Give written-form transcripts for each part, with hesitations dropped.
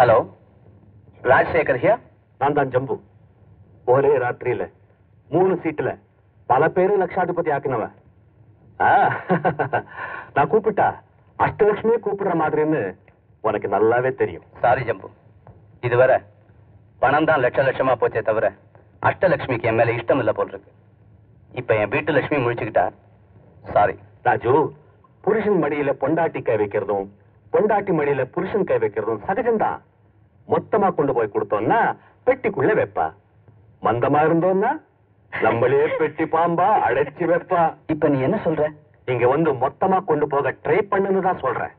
Hello, Rajasekar here. நான் தான் ஜம்பு. ஒரே ராத்திரியில 3 சீட்டுல பல பேரு லட்சாதிபதி ஆக்கினவன். நான் கூப்பிட்டா அஷ்டலட்சுமியே கூப்பிடுற மாதிரின்னு உனக்கு நல்லாவே தெரியும். சாரி ஜம்பு, இதுவரை பணம் தான் லட்சமா போச்சே தவிர அஷ்டலட்சுமிக்கு என் மேல இஷ்டம் இல்ல போல் இருக்கு. இப்ப என் வீட்டு லட்சுமி முழிச்சுக்கிட்டா. சாரி ராஜு. புருஷன் மடியில பொண்டாட்டி கை வைக்கிறதும் பொண்டாட்டி மடியில புருஷன் கை வைக்கிறதும் சகஜம்தான். மொத்தமா கொண்டு போய் கொடுத்தோம்னா பெட்டிக்குள்ள வைப்பா. மந்தமா இருந்தோம்னா நம்மளே பெட்டி பாம்பா அடைச்சி வைப்பா. இப்ப நீ என்ன சொல்ற? இங்க வந்து மொத்தமா கொண்டு போக ட்ரை பண்ணுன்னு தான் சொல்றேன்.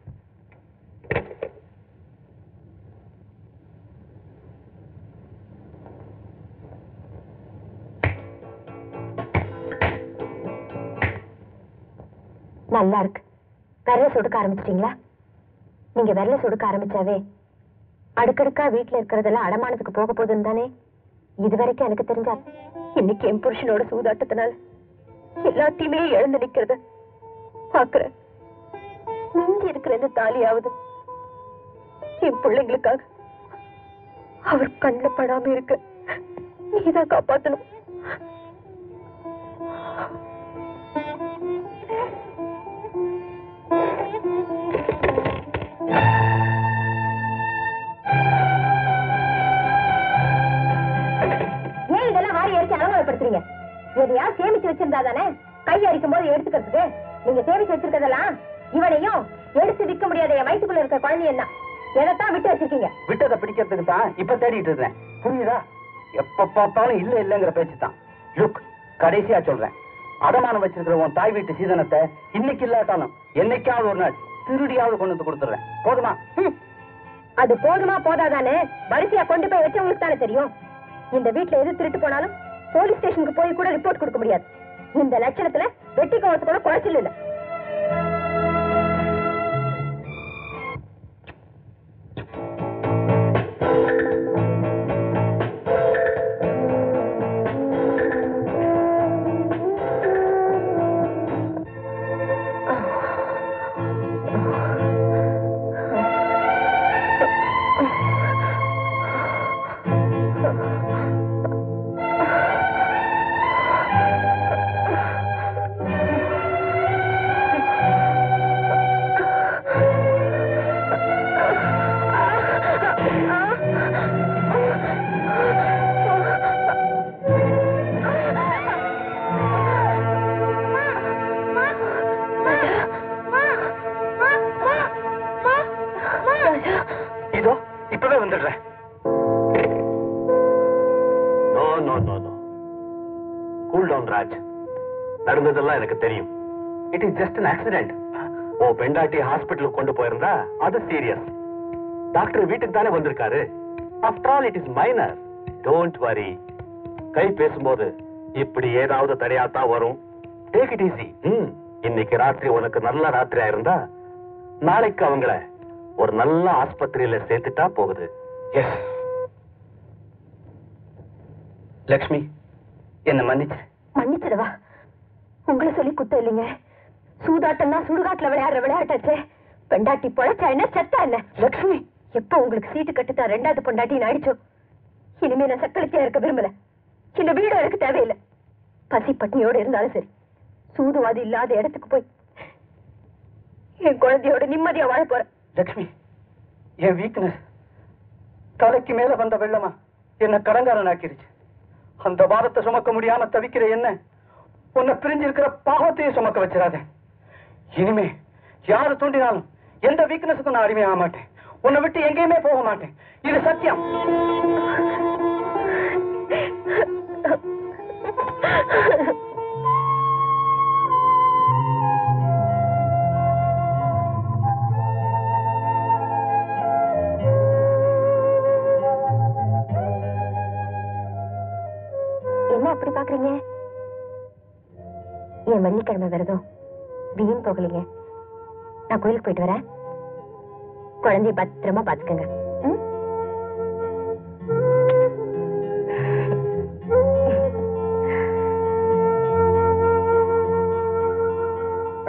நல்லா இருக்கு. விரல சொடுக்க ஆரம்பிச்சிட்டீங்களா? நீங்க விரல சொடுக்க ஆரம்பிச்சாவே அடுக்கடுக்கா வீட்டுல இருக்கிறதெல்லாம் அடமானத்துக்கு போக போகுதுன்னு தானே இதுவரைக்கும் எனக்கு தெரிஞ்சா. இன்னைக்கு என் புருஷனோட சூதாட்டத்தினால எல்லாத்தையுமே இழந்து நிக்கிறது பாக்குற. மிஞ்சி இருக்கிற இந்த தாலியாவது என் பிள்ளைங்களுக்காக அவர் கண்ணில் படாம இருக்க நீதான் காப்பாத்தணும். ஏன் இதெல்லாம் வாரி அடிச்சு அலங்கோலப்படுத்துறீங்க? எதையா சேமிச்சு வச்சிருந்தா தானே கை அடிக்கும் போது எடுத்துக்கிறதுக்கு. நீங்க சேமிச்சு வச்சிருக்கதெல்லாம் இவனையும் எடுத்து விற்க முடியாத என் வயிற்றுக்குள்ள இருக்க குழந்தைய எதைத்தான் விட்டு வச்சிருக்கீங்க? விட்டதை பிடிக்கிறதுக்கு தான் இப்ப தேடிட்டு இருக்கேன். புரியுதா? எப்ப பார்த்தாலும் இல்ல இல்லங்கிற பேச்சு தான். லுக், கடைசியா சொல்றேன், அடமானம் வச்சிருக்கிற உன் தாய் வீட்டு சீதனத்தை இன்னைக்கு இல்லாட்டாலும் என்னைக்காவது ஒரு நாள் திருடியாவது கொண்டு வந்து கொடுத்துறேன். போதுமா? அது போதுமா போதாதானே வரிசையா கொண்டு போய் வச்சவங்களுக்கு தானே தெரியும். இந்த வீட்டுல எது திருட்டு போனாலும் போலீஸ் ஸ்டேஷனுக்கு போய் கூட ரிப்போர்ட் கொடுக்க முடியாது. இந்த லட்சணத்துல வெட்டி கோவத்து கூட குறைச்சல் இல்ல. நடந்ததெல்லாம் எனக்கு தெரியும். It is just an accident. ஓ பெண்டாட்டி ஹாஸ்பிட்டலுக்கு கொண்டு போயிருந்தா அது சீரியஸ். டாக்டர் வீட்டுக்கு தானே வந்திருக்காரு. After all it is minor. Don't worry. கை பேசும்போது இப்படி ஏதாவது தடையாத்தா வரும். Take it easy. இன்னைக்கு ராத்திரி உனக்கு நல்ல ராத்திரியா இருந்தா நாளைக்கு அவங்கள ஒரு நல்ல ஆஸ்பத்திரியில சேர்த்துட்டா போகுது. எஸ் லக்ஷ்மி, என்ன மன்னிச்சிடவா? உங்களை சொல்லி குத்த இல்லைங்க. சூதாட்டம்னா சுடுகாட்டுல விளையாடுற விளையாட்டாச்சே. பெண்டாட்டி பொழைச்சா என்ன செத்தா என்ன? லட்சுமி, எப்ப உங்களுக்கு சீட்டு கட்டுத்தா 2வது பொண்டாட்டின்னு ஆயிடுச்சோ இனிமே நான் சக்களித்தியா இருக்க விரும்பல. இந்த வீடு எனக்கு தேவையில்லை. பசி பட்னியோட இருந்தாலும் சரி, சூதுவாதி இல்லாத இடத்துக்கு போய் என் குழந்தையோட நிம்மதியா வாழ போறேன். லட்சுமி, என் வீக்னஸ் தலைக்கு மேல வந்த வெள்ளமா என்ன கடங்காரன் ஆக்கிருச்சு. அந்த பாரத்தை சுமக்க முடியாம தவிக்கிற என்ன உன்னை பிரிஞ்சிருக்கிற பாவத்தையும் சுமக்க வச்சிடாத. இனிமே யாரு தூண்டினாலும் எந்த வீக்னஸுக்கும் நான் அடிமையாக மாட்டேன். உன்னை விட்டு எங்கேயுமே போக மாட்டேன். இது சத்தியம். என்ன அப்படி பாக்குறீங்க? என் வெள்ளிக்கிழமை விரதம் வீண் போகலீங்க. நான் கோயிலுக்கு போயிட்டு வரேன். குழந்தைய பத்திரமா பாத்துக்கங்க.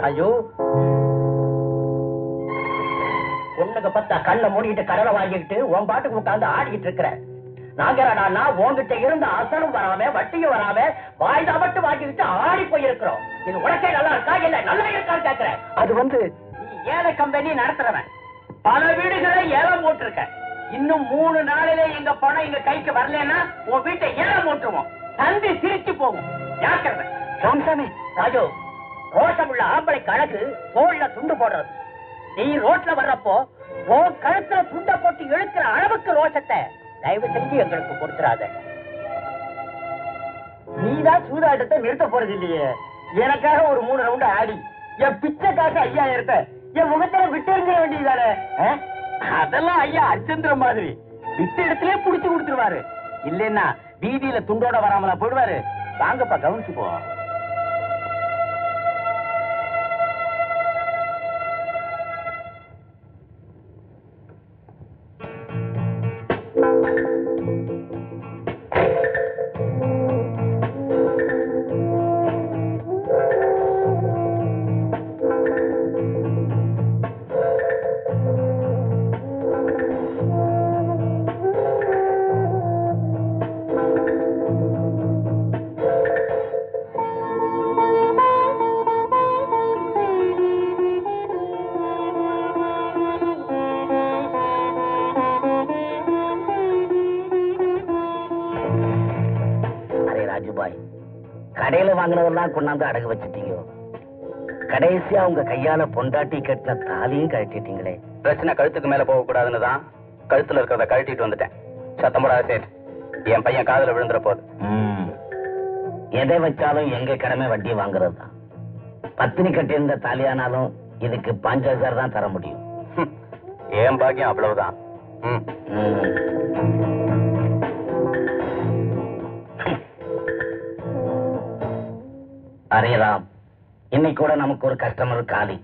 ஐயோ, பொண்ணுக்கு பத்தா கண்ணை மூடிக்கிட்டு கடலை வாங்கிக்கிட்டு உன் பாட்டுக்கு உட்கார்ந்து ஆடிக்கிட்டு இருக்கிற. நாங்கடா உன்கிட்ட இருந்த அசலும் வராம வட்டியும் வராம வாய்தா மட்டும் வாங்கிக்கிட்டு ஆடி போயிருக்கிறோம். இது உனக்கே நல்லா இருக்கா இல்ல நல்லா இருக்கான்னு கேட்கிறேன். அது வந்து நீ ஏழை கம்பெனி நடத்துறவன், பல வீடுகளை ஏலம் போட்டிருக்க. இன்னும் 3 நாளிலே எங்க பணம் எங்க கைக்கு வரலன்னா உன் வீட்டை ஏலம் போட்டுருவோம். தந்தி சிரிச்சு போகும். ஜாக்கிரதை. ராமசாமி. ராஜு, ரோஷமுள்ள ஆம்பளை கழகு தோல்ல துண்டு போடுறது. நீ ரோட்ல வர்றப்போ உன் கழுத்துல துண்டை போட்டு இழுக்கிற அளவுக்கு ரோஷத்தை தயவு செஞ்சு எங்களுக்கு கொடுத்துறாத. நீதான் சூதாட்டத்தை நிறுத்த போறது இல்லையே. எனக்காக ஒரு 3 ரவுண்ட் ஆடி என் பிச்சை காசு 5000 என் முகத்துல விட்டு வேண்டியதானே. அதெல்லாம் ஐயா அர்ச்சந்திர மாதிரி விட்ட இடத்திலே புடிச்சு கொடுத்துருவாரு. இல்லைன்னா வீதியில துண்டோட வராமலா போயிடுவாரு. வாங்கப்பா கவனிச்சு போ. கடையில வாங்கினதெல்லாம் கொண்டாந்து அடகு வச்சுட்டீங்க. கடைசியா உங்க கையால பொண்டாட்டி கட்டின தாலியும் கழட்டிட்டீங்களே. பிரச்சனை கழுத்துக்கு மேல போக கூடாதுன்னு தான் கழுத்துல இருக்கிறத கழட்டிட்டு வந்துட்டேன். சத்தம் போடாத சேட், என் பையன் காதுல விழுந்துற போது. எதை வச்சாலும் எங்க கடமை வட்டி வாங்குறது தான். பத்தினி கட்டியிருந்த தாலியானாலும் இதுக்கு 5000 தான் தர முடியும். என் பாக்கியம் அவ்வளவுதான். அரே ராம், இன்னைக்கு கூட நமக்கு ஒரு கஸ்டமர் காலி.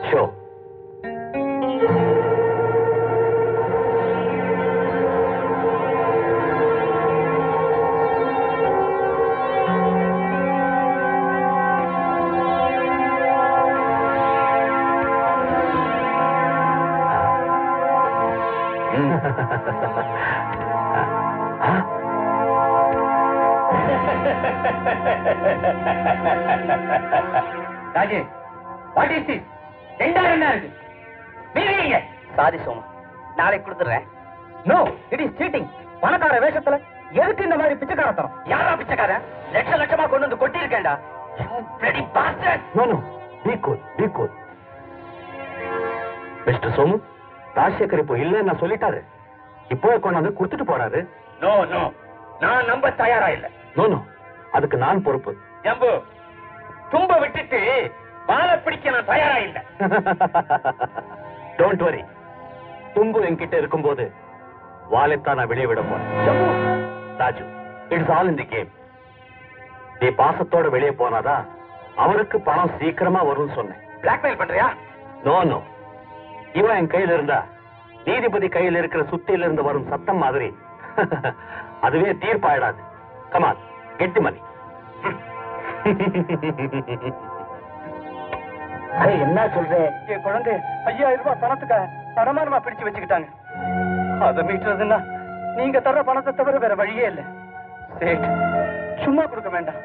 ஷோ ராஜே, வாட் இஸ் திஸ்? 2000 இருக்கு. மீறிங்க. சாரி சோமு, நாளைக்கு கொடுத்துறேன். No, it is cheating. பணக்கார வேஷத்துல எதுக்கு இந்த மாதிரி பிச்சைக்காரத்தனம்? யாரா பிச்சைக்காரன்? லட்சமா கொண்டு வந்து கொட்டி இருக்கேன்டா. மிஸ்டர் சோமு, ராஜசேகர் இப்போ இல்லைன்னு நான் சொல்லிட்டாரு. இப்போ கொண்டாந்து கொடுத்துட்டு போறாரு. நோ நோ, நான் நம்ப தயாரா இல்ல. நோ நோ, அதுக்கு நான் பொறுப்பு. ஜம்பு, தும்ப விட்டுட்டு வாழ பிடிக்க நான் தயாரா இல்ல. டோன்ட் வரி, தும்பு என்கிட்ட இருக்கும்போது வாழைத்தான் நான் வெளியே விட போறேன். Raju, it's all in the game. நீ பாசத்தோட வெளியே போனாதான் அவருக்கு பணம் சீக்கிரமா வரும்னு சொன்னேன். பிளாக்மெயில் பண்றியா? நோ நோ, இவன் என் கையில இருந்தா நீதிபதி கையில் இருக்கிற சுத்தியில இருந்து வரும் சத்தம் மாதிரி அதுவே தீர்ப்பாயிடாது. Come on, get money. என்ன சொல்றேன்? என் குழந்தை 5000 ரூபாய் பணத்துக்கு அடமானமா பிடிச்சு வச்சுக்கிட்டாங்க. அதை மீட்டுறதுன்னா நீங்க தர்ற பணத்தை தவிர வேற வழியே இல்லை. சேட், சும்மா கொடுக்க வேண்டாம்.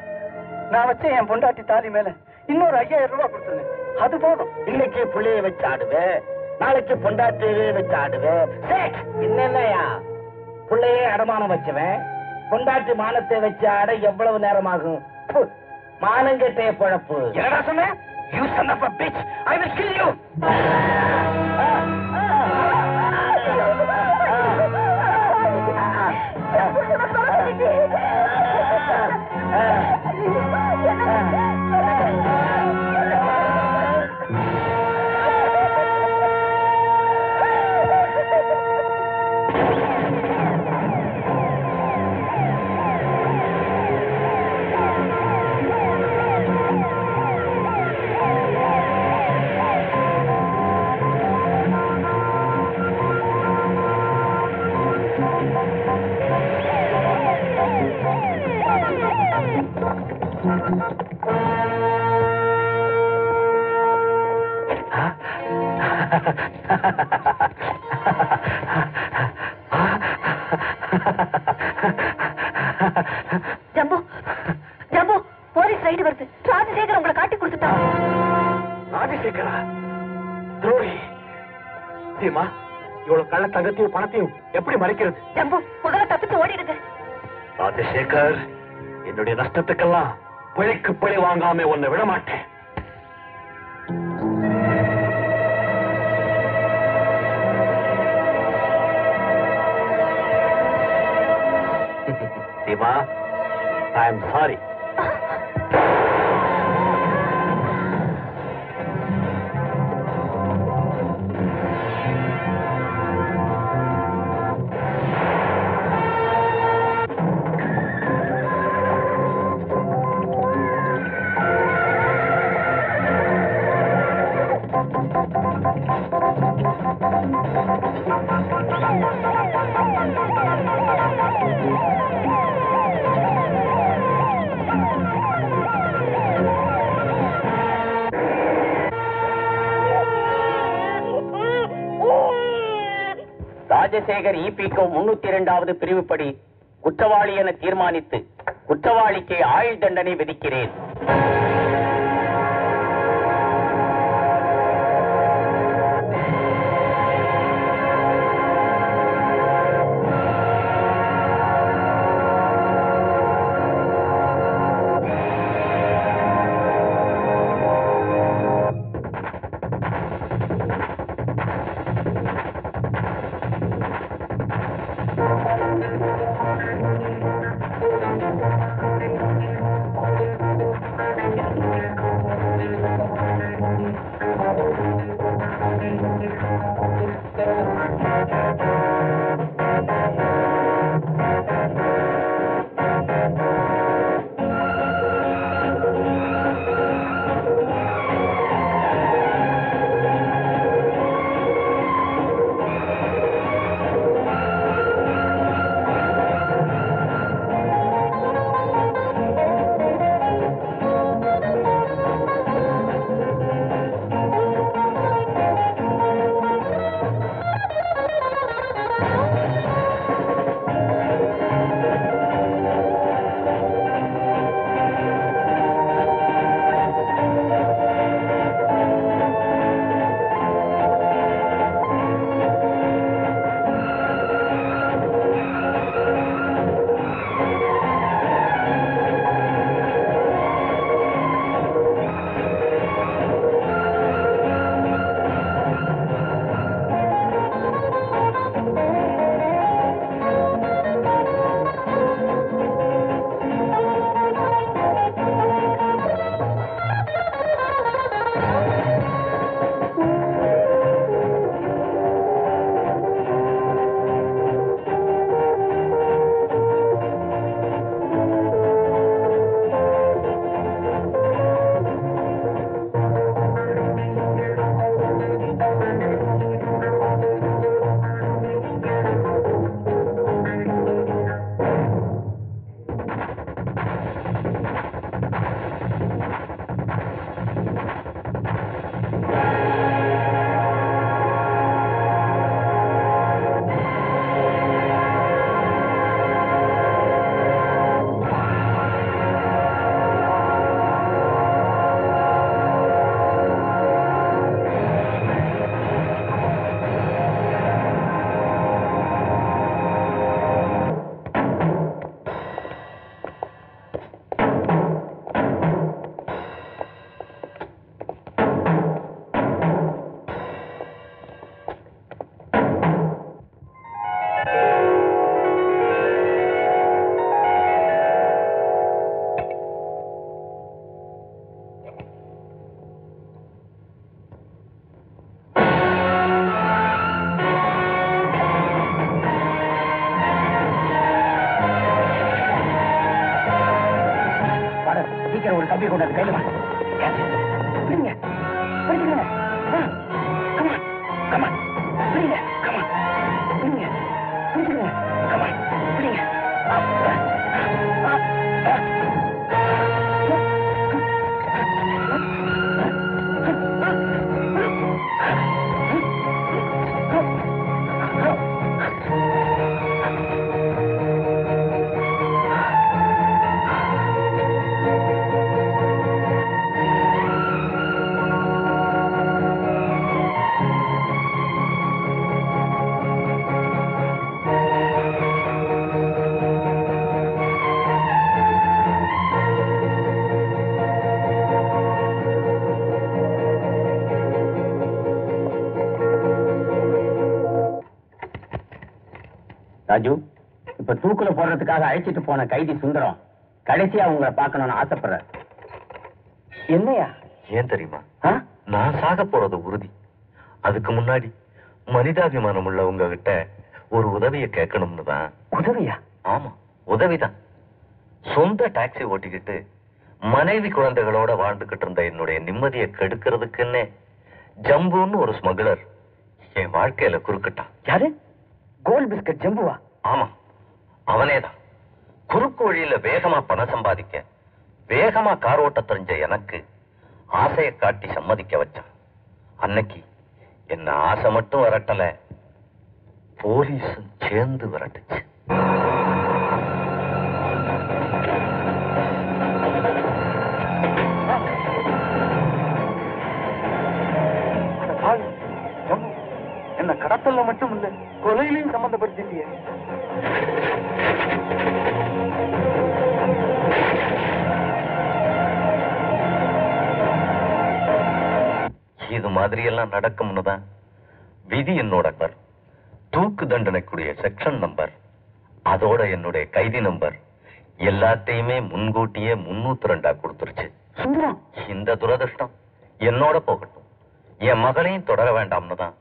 நான் வச்ச என் பொண்டாட்டி தாலி மேல இன்னொரு 5000 ரூபாய் கொடுத்துருங்க. அது போதும். இன்னைக்கு புள்ளைய வச்சு ஆடுவேன், நாளைக்கு பொண்டாட்டியே வச்சு ஆடுவேன். என்னையா புள்ளையே அடமானம் வச்சுவேன், பொண்டாட்டி மானத்தை வச்சு ஆட எவ்வளவு நேரம் ஆகும்? மானங்கெட்டே பொழப்பு. என்னடா சொன்ன? You son of a bitch! I will kill you! Jambu Jambu police raid வருது. ராஜசேகர் உங்களை காட்டி கொடுத்துட்டான். ராஜசேகரா? துரோகி. சீமா, இவ்வளவு கள்ள தங்கத்தையும் பணத்தையும் எப்படி மறைக்கிறது? ஜம்பு முதல்ல தப்பிச்சு ஓடிடுங்க. ராஜசேகர், என்னுடைய நஷ்டத்துக்கெல்லாம் பிழைக்கு பிழை வாங்காம உன்னை விட மாட்டேன். Seema, I am sorry. Rajasekar இபிகோ 302வது பிரிவுப்படி குற்றவாளி என தீர்மானித்து குற்றவாளிக்கு ஆயுள் தண்டனை விதிக்கிறேன். ஒரு கம்பி கொண்டாந்து கையில வாங்க. பிடிங்க, பிடிச்சுக்கங்க. கமா கமா, பிடிங்க, கமா பிடிங்க, பிடிச்சுக்கங்க, கமா பிடிங்க. ராஜு, இப்ப தூக்குல போடுறதுக்காக அழைச்சிட்டு போன கைதி சுந்தரம் கடைசியா உங்களை பார்க்கணும்னு ஆசைப்படுறாரு. என்னையா? ஏன் தெரியுமா? நான் சாக போறது உறுதி. அதுக்கு முன்னாடி மனிதாபிமானம் உள்ள உங்ககிட்ட ஒரு உதவியை கேட்கணும்னு தான். உதவியா? ஆமா, உதவிதான். சொந்த டாக்ஸி ஓட்டிக்கிட்டு மனைவி குழந்தைகளோட வாழ்ந்துகிட்டு இருந்த என்னுடைய நிம்மதியை கெடுக்கிறதுக்குன்னே ஜம்புன்னு ஒரு ஸ்மக்லர் என் வாழ்க்கையில குறுக்கிட்டான். யாரு? கோல்ட் பிஸ்கட் ஜம்புவா? ஆமா, அவனேதான். குறுக்கு வழியில வேகமா பணம் சம்பாதிக்க வேகமா கார் ஓட்ட தெரிஞ்ச எனக்கு ஆசையை காட்டி சம்மதிக்க வச்சான். அன்னைக்கு என்ன ஆசை மட்டும் விரட்டல, போலீஸும் சேர்ந்து விரட்டுச்சு. என்ன கடத்தல்ல மட்டும் இல்ல, கொலையிலையும் சம்பந்தப்படுத்திட்டியே. இது மாதிரி எல்லாம் நடக்கும்னு தான் விதி என்னோட நம்பர், தூக்கு தண்டனைக்குரிய செக்ஷன் நம்பர், அதோட என்னுடைய கைதி நம்பர் எல்லாத்தையுமே முன்கூட்டியே 302 கொடுத்துருச்சு. இந்த துரதிருஷ்டம் என்னோட போகட்டும், என் மகளையும் தொடர வேண்டாம்னு தான்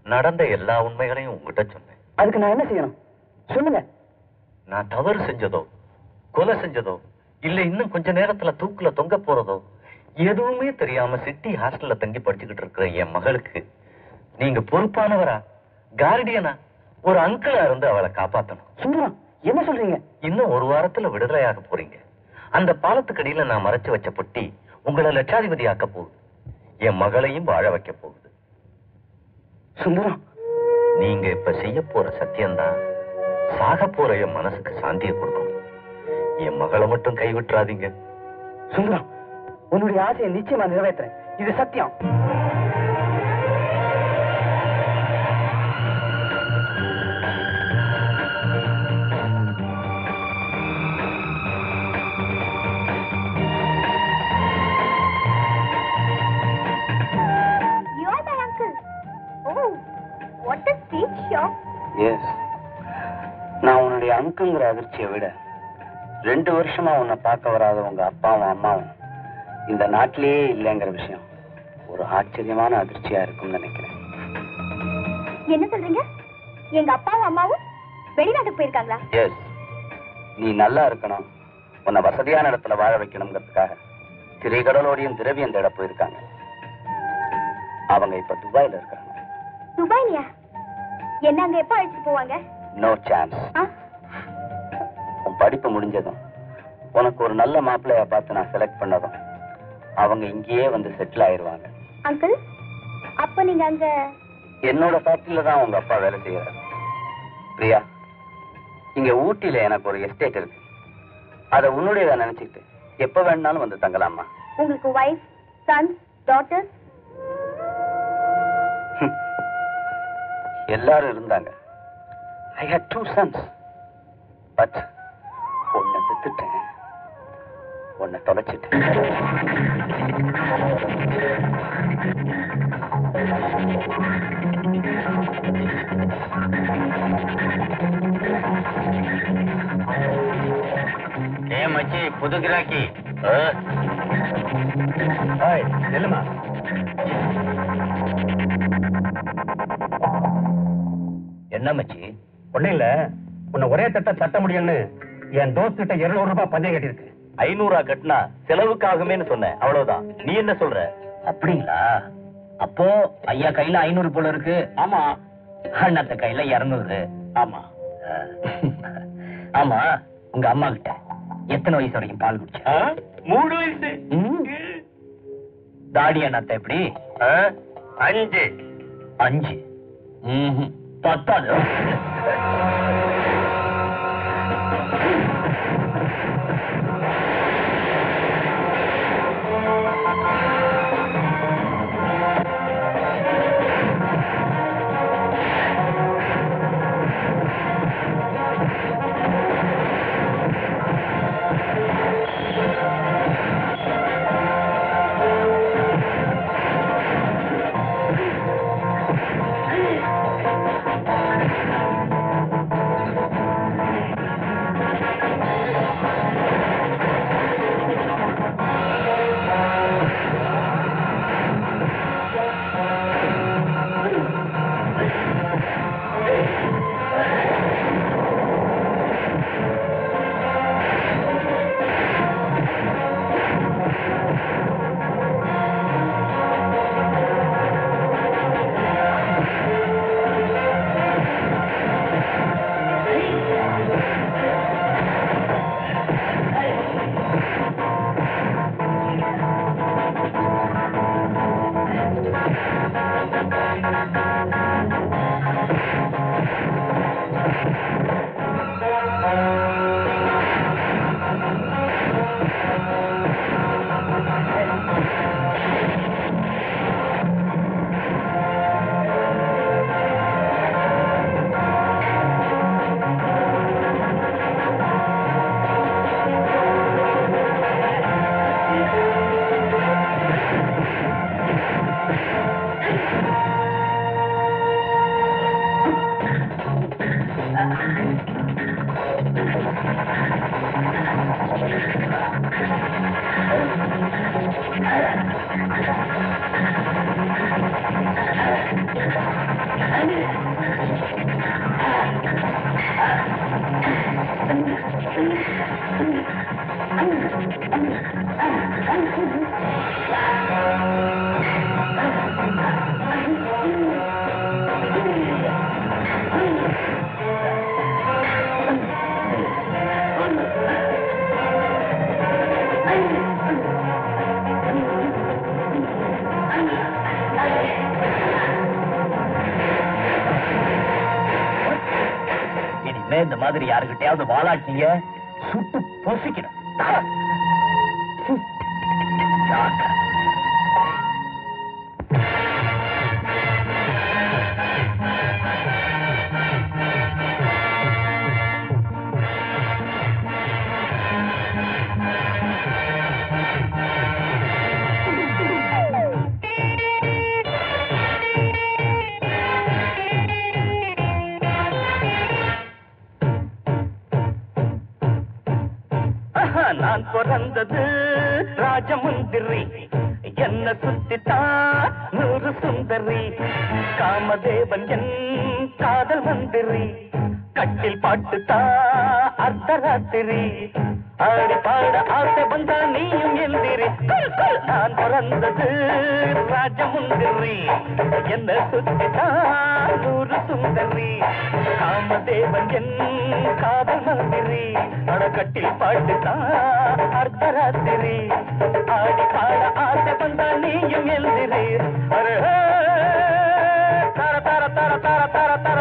நடந்த எல்லா உண்மைகளையும் உங்ககிட்ட சொன்னேன். அதுக்கு நான் என்ன செய்யணும் சொல்லுங்க. நான் தவறு செஞ்சதோ, கொலை செஞ்சதோ, இல்ல இன்னும் கொஞ்ச நேரத்துல தூக்குல தொங்க போறதோ எதுவுமே தெரியாம சிட்டி ஹாஸ்டல்ல தங்கி படிச்சுக்கிட்டு இருக்கிற என் மகளுக்கு நீங்க பொறுப்பானவரா, கார்டியனா, ஒரு அங்கிளா இருந்து அவளை காப்பாத்தணும். சுந்தரம், என்ன சொல்றீங்க? இன்னும் ஒரு வாரத்துல விடுதலையாக போறீங்க. அந்த பாலத்துக்கடியில நான் மறைச்சு வச்ச பொட்டி உங்களை லட்சாதிபதி ஆக்க போகுது. என் மகளையும் வாழ வைக்க போகுது. சுந்தரம், நீங்க இப்ப செய்ய போற சத்தியம்தான் சாக போற என் மனசுக்கு சாந்தியை கொடுக்கும். என் மகளை மட்டும் கைவிட்டுறாதீங்க. சுந்தரம், உன்னுடைய ஆசையை நிச்சயமா நிறைவேற்றுறேன். இது சத்தியம். நான் உன்னுடைய அங்குங்கிற அதிர்ச்சியை விட 2 வருஷமா உன்னை பார்க்க வராத உங்க அப்பாவும் அம்மாவும் இந்த நாட்டிலேயே இல்லைங்கிற விஷயம் ஒரு ஆச்சரியமான அதிர்ச்சியா இருக்கும்னு நினைக்கிறேன். என்ன சொல்றீங்க? எங்க அப்பாவும் அம்மாவும் வெளிநாட்டுக்கு போயிருக்காங்களா? எஸ், நீ நல்லா இருக்கணும், உன்னை வசதியான இடத்துல வாழ வைக்கணுங்கிறதுக்காக திரைக்கடலோடையும் திரவியம் தேட போயிருக்காங்க. அவங்க இப்ப துபாயில இருக்காங்க. துபாய்லயா? என்ன அங்க எப்ப அழைச்சிட்டு போவாங்க? No chance. உன் படிப்பு முடிஞ்சதும் உனக்கு ஒரு நல்ல மாப்பிள்ளைய பார்த்து நான் செலக்ட் பண்ணதும் அவங்க இங்கேயே வந்து செட்டில் ஆயிருவாங்க. அங்கிள், அப்ப நீங்க அங்க? என்னோட ஃபேக்டரியில தான் உங்க அப்பா வேலை செய்யறாரு. பிரியா, இங்க ஊட்டியில எனக்கு ஒரு எஸ்டேட் இருக்கு. அதை உன்னுடையதா நினைச்சுக்கிட்டு எப்ப வேணாலும் வந்து தங்கலாமா? உங்களுக்கு வைஃப், சன்ஸ், டாட்டர்ஸ்? எல்லாரும் இருந்தாங்க. I had 2 sons. But ஒன்னை வித்துட்டேன், ஒன்னை தொலைச்சிட்டேன். மச்சி, புது கிராக்கி. செல்லுமா. என்ன மச்சி? ஒண்ணும் இல்ல, உன்னை ஒரே தட்ட தட்ட முடியும்னு என் தோஸ்திட்ட 200 ரூபாய் பந்தயம் கட்டிருக்கு. 500 கட்டினா செலவுக்காகுமேன்னு சொன்னேன், அவ்வளவுதான். நீ என்ன சொல்ற? அப்படிங்களா? அப்போ ஐயா கையில 500 போல இருக்கு. ஆமா. அண்ணாத்த கையில 200. ஆமா. ஆமா, உங்க அம்மா கிட்ட எத்தனை வயசு வரைக்கும் பால் குடிச்ச? 3 வயசு. தாடி அண்ணாத்த எப்படி? 5. 5? பத்தாது. இந்த மாதிரி யாருக்கிட்டையாவது வாலாட்டீங்க சுட்டு பொசிக்கணும். நான் பிறந்தது ராஜமுந்திரி, என்ன சுத்தித்தான் 100 சுந்தரி, காமதேவன் என் காதல் மந்திரி, கட்டில் பாட்டுத்தா அர்த்தராத்திரி, ஆடி பாட ஆசை வந்தா நீயும் எந்திரி. நான் பிறந்தது ராஜமுந்திரி, என்ன சுத்தித்தான் 100 சுந்தரி, காமதேவன் என் காதல் மந்திரி, கட்டில் பாட்டுத்தா அர்த்தராத்திரி, ஆடி பாட ஆசை வந்தா நீயும் எந்திரி. தர தர தர தர தர தர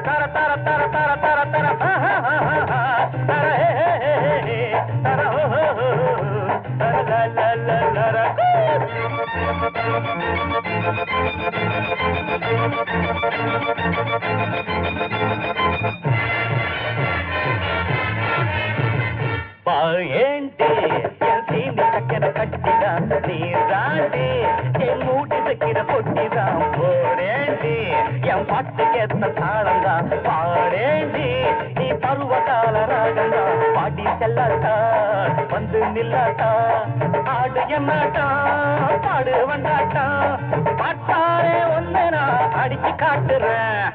தர தர தர தர தர தர தர ஏண்டே என் சீனி சக்கரை கட்டிதான் நீராண்டே, என் மூட்டி சக்கிற பொட்டிதான் போடேண்டி, என் பாட்டுக்கேத்த தாளந்தான் பாடேண்டி, நீ பருவகால ராகந்தா பாடி செல்லாட்டா வந்து நில்லாட்டா, ஆடு என்னாட்டா பாடு வந்தாட்டா, பாட்டாரே ஒன்னு நான் அடிச்சு காட்டுறேன்.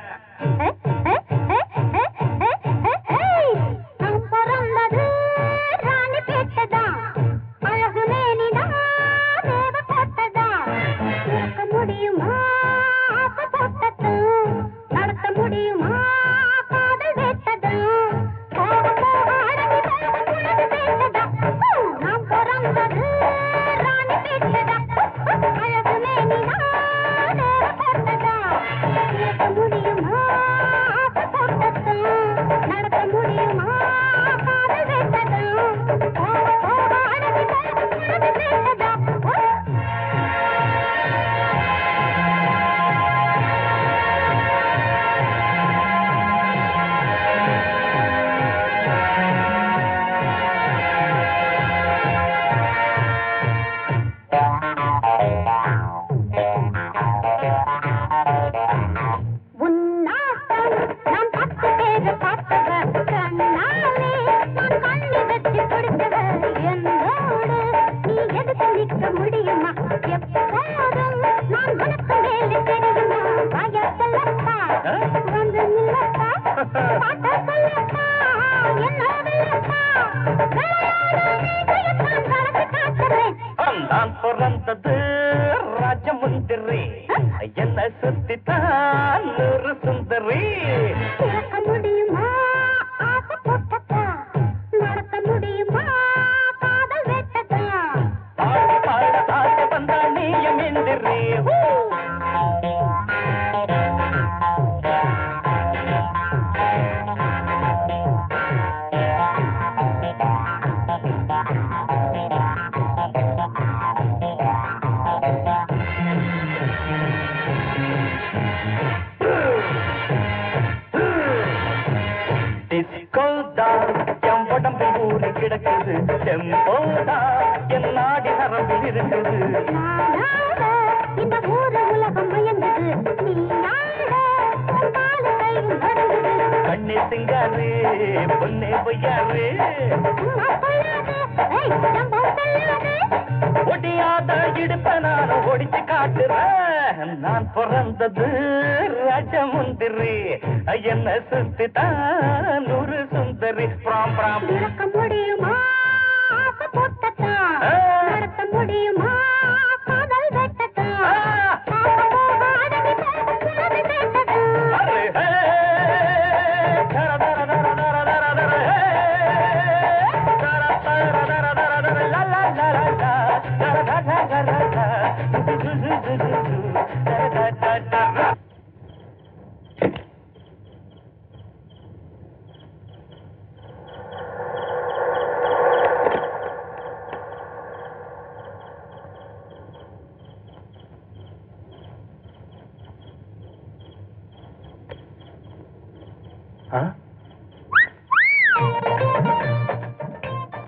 நான் பிறந்தது ராஜமுந்திரி, என்ன சுத்தித்தான் 100 சுந்தரி, முடியுமா ஆசை போட்டதா நடத்த முடியுமா காதல் வேட்டதா, ஆடி பாட ஆசை வந்தா நீயும் எந்திரி. என் உடம்பில் ஊறி கிடக்குது செம்போதா, என் நாடி நரம்பில் இருக்குது, இந்த ஊர உலகம் மயங்குது, நீ பொன்னே சிங்காரு பொன்னே பொய்யாரு ஒடியாத இடுப்ப நான் ஒடிச்சு காட்டுறேன் நான் பிறந்தது ராஜமுந்திரி என்ன சுத்தி தான் ஒரு சுந்தரி பிராம் பிராம் முடியுமா நடத்த முடியுமா காதல் வெட்டத்தா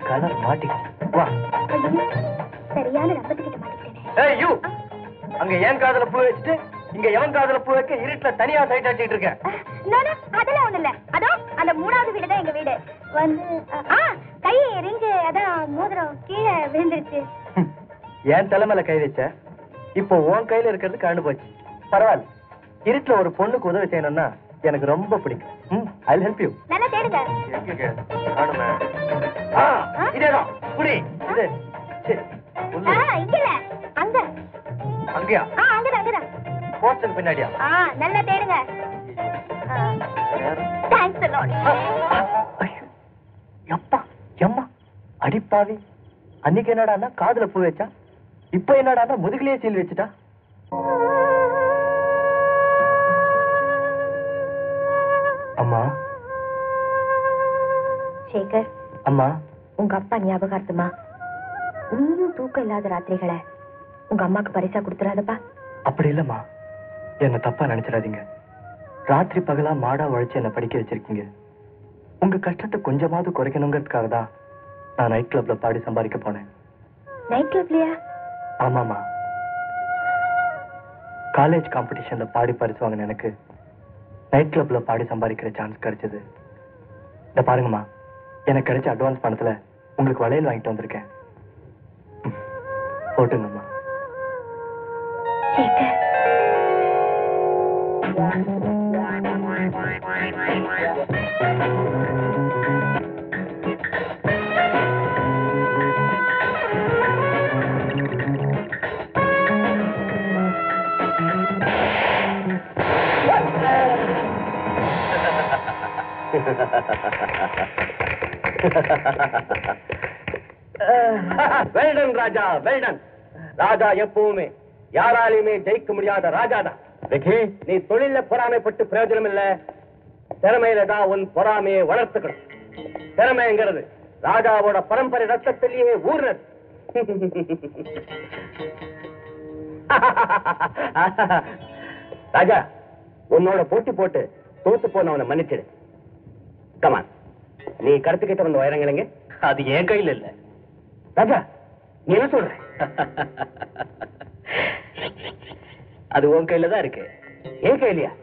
கலர் மாட்டி வா சரியான ரப்பத்துக்கிட்ட மாட்டிக்கிட்டேன். ஏய் யூ அங்க ஏன் காதுல பூ வச்சுட்டு இங்க எவன் காதுல பூ வைக்க இருட்டுல தனியா சைட் அடிச்சிட்டு இருக்கேன். அதெல்லாம் ஒண்ணு இல்ல. அதோ அந்த 3வது வீடு தான் எங்க வீடு. வந்து கை ரிங்கு அதான் மோதிரம் கீழே விழுந்துருச்சு. ஏன் தலைமையில கை வச்ச இப்போ உன் கையில இருக்கிறது கண்டு போச்சு. பரவாயில்ல, இருட்டுல ஒரு பொண்ணுக்கு உதவி செய்யணும்னா எனக்கு ரொம்ப பிடிக்கும். I'll help you. நல்லா தேடுங்க. எங்க காணுமே? இதேதான் புடி இது. சரி உள்ள இங்க இல்ல அங்க. அங்கயா? அங்கதான் அங்கதான். போஸ்டருக்கு பின்னாடியா? நல்லா தேடுங்க. Thanks a lot. எப்பா எம்மா அடிப்பாவி, அன்னைக்கு என்னடான்னா காதுல பூ வச்சா, இப்ப என்னடான்னா முதுகிலேயே சீல் வச்சுட்டா. அம்மா சேகர், அம்மா உங்க அப்பா ஞாபகார்த்தமா நீயும் தூக்கம் இல்லாத ராத்திரிகளை உங்க அம்மாக்கு பரிசா கொடுத்துறாதப்பா. அப்படி இல்லம்மா, என்ன தப்பா நினைச்சிடாதீங்க. ராத்திரி பகலா மாடா உழைச்சு என்ன படிக்க வச்சிருக்கீங்க. உங்க கஷ்டத்தை கொஞ்சமாவது குறைக்கணுங்கிறதுக்காக தான் நான் நைட் கிளப்ல பாடி சம்பாதிக்க போனேன். நைட் கிளப்லயா? ஆமாமா, காலேஜ் காம்படிஷன்ல பாடி பரிசு வாங்கின எனக்கு நைட் கிளப்ல பாடி சம்பாதிக்கிற சான்ஸ் கிடைச்சது. இத பாருங்கம்மா, எனக்கு கிடைச்ச அட்வான்ஸ் பணத்துல உங்களுக்கு வளையல் வாங்கிட்டு வந்திருக்கேன். போட்டுங்கம்மா. சேகர், வெல்டன் ராஜா, வெல்டன். ராஜா எப்பவுமே யாராலையுமே ஜெயிக்க முடியாத ராஜா தான். நீ தொழில பொறாமைப்பட்டு பிரயோஜனம் இல்ல, திறமையில தான் உன் பொறாமையை வளர்த்துக்கணும். திறமைங்கிறது ராஜாவோட பரம்பரை ரத்தத்திலேயே ஊர்னது. ராஜா, உன்னோட போட்டி போட்டு தோத்து போனவனை மன்னிச்சிடு. கமான், நீ கடத்துக்கிட்ட வந்த வைரங்களங்க அது என் கையில் இல்ல. ராஜா, நீ என்ன சொல்ற? அது உன் கையில தான் இருக்கு, என் கையிலையா?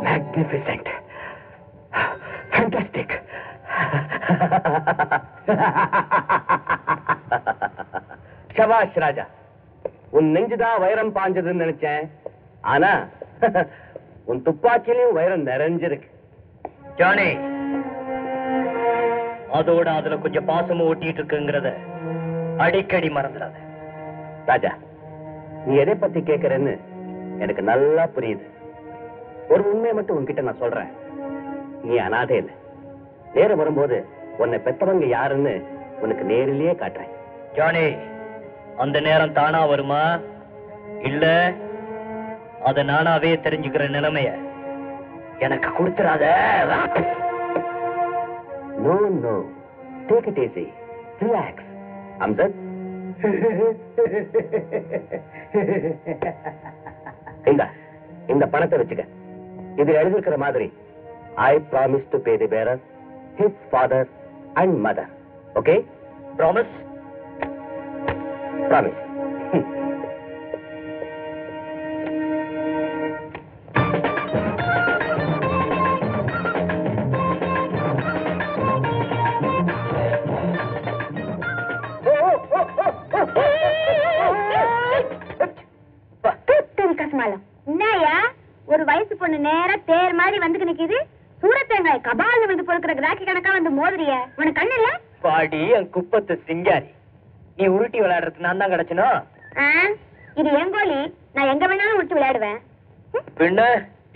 Magnificent. Fantastic. சபாஷ் ராஜா, உன் நெஞ்சுதான் வைரம் பாஞ்சதுன்னு நினைச்சேன். ஆனா உன் துப்பாக்கியிலும் வைரம் நிறைஞ்சிருக்கு. ஜானி, அதோட அதுல கொஞ்சம் பாசமும் ஓட்டிட்டு இருக்குங்கிறத அடிக்கடி மறந்துடாத. ராஜா, நீ எதை பத்தி கேட்கறன்னு எனக்கு நல்லா புரியுது. ஒரு உண்மையை மட்டும் உன்கிட்ட நான் சொல்றேன், நீ அனாதை இல்லை. நேரம் வரும்போது உன்னை பெத்தவங்க யாருன்னு உனக்கு நேரிலேயே காட்டுறேன். ஜானி, அந்த நேரம் தானா வருமா இல்ல அத நானாவே தெரிஞ்சுக்கிற நிலைமைய எனக்கு கொடுத்துறாத. No no, take it easy, relax. Amsath, இந்த பணத்தை வச்சுக்க. இது எழுதிருக்கிற மாதிரி I promise to pay the bearer, his father and mother. Okay? Promise? Promise. என்னையா ஒரு வயசு பொண்ணு நேரா தேர் மாதிரி வந்து நிக்குது. சூரத்தேங்காய் கபால வந்து பொறுக்கிற கிராக்கி கணக்கா வந்து மோதிரிய உனக்கு கண்ணு இல்ல? பாடி என் குப்பத்து சிங்காரி, நீ உருட்டி விளையாடுறதுக்கு நான் தான் கிடைச்சனோ? இது என் கோழி, நான் எங்க வேணாலும் உருட்டி விளையாடுவேன். பின்ன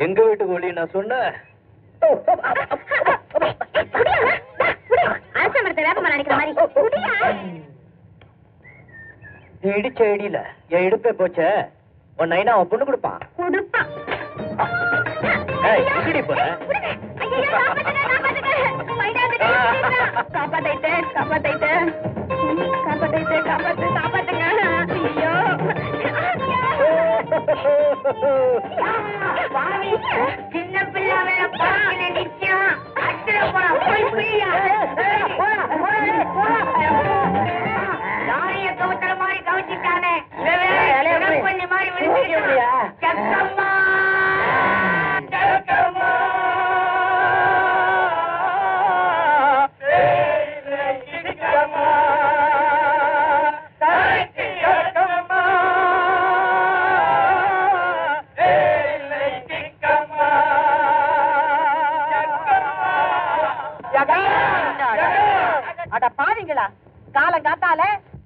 எங்க வீட்டு கோழி நான் சொன்னேன். அரசமரத்தை வேப்பமா நினைக்கிற மாதிரி இடிச்ச இடியில என் இடுப்பே போச்ச. உன் நைனா அவன் பொண்ணு கொடுப்பான். போற சின்ன பிள்ளை நிச்சயம் கவுத்தர மாதிரி கவிச்சிட்டானே மாதிரி சக்கம்மா அட பாவீங்களா, காலங்காத்தால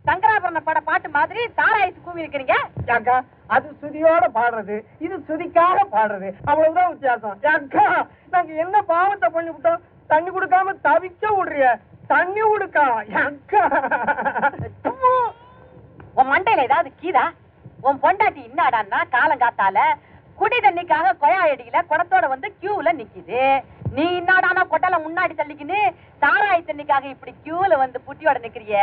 சங்கராபரண பட பாட்டு மாதிரி தாராயத்து கூவி இருக்கிறீங்க. அக்கா, அது சுதியோட பாடுறது, இது சுதிக்காக பாடுறது, அவ்வளவுதான் வித்தியாசம். அக்கா, நாங்க என்ன பாவத்தை பண்ணி விட்டோம்? தண்ணி கொடுக்காம தவிக்க விடுறிய, தண்ணி கொடுக்கா. அக்கா, உன் மண்டையில ஏதாவது கீதா? உன் பொண்டாட்டி இன்னாடான்னா காலங்காத்தால குடி தண்ணிக்காக கொயாயடியில குடத்தோட வந்து கியூல நிக்குது. நீ இன்னாடானா கொட்டல முன்னாடி தள்ளிக்கின்னு தாராய தண்ணிக்காக இப்படி கியூல வந்து புட்டியோட நிக்கிறிய.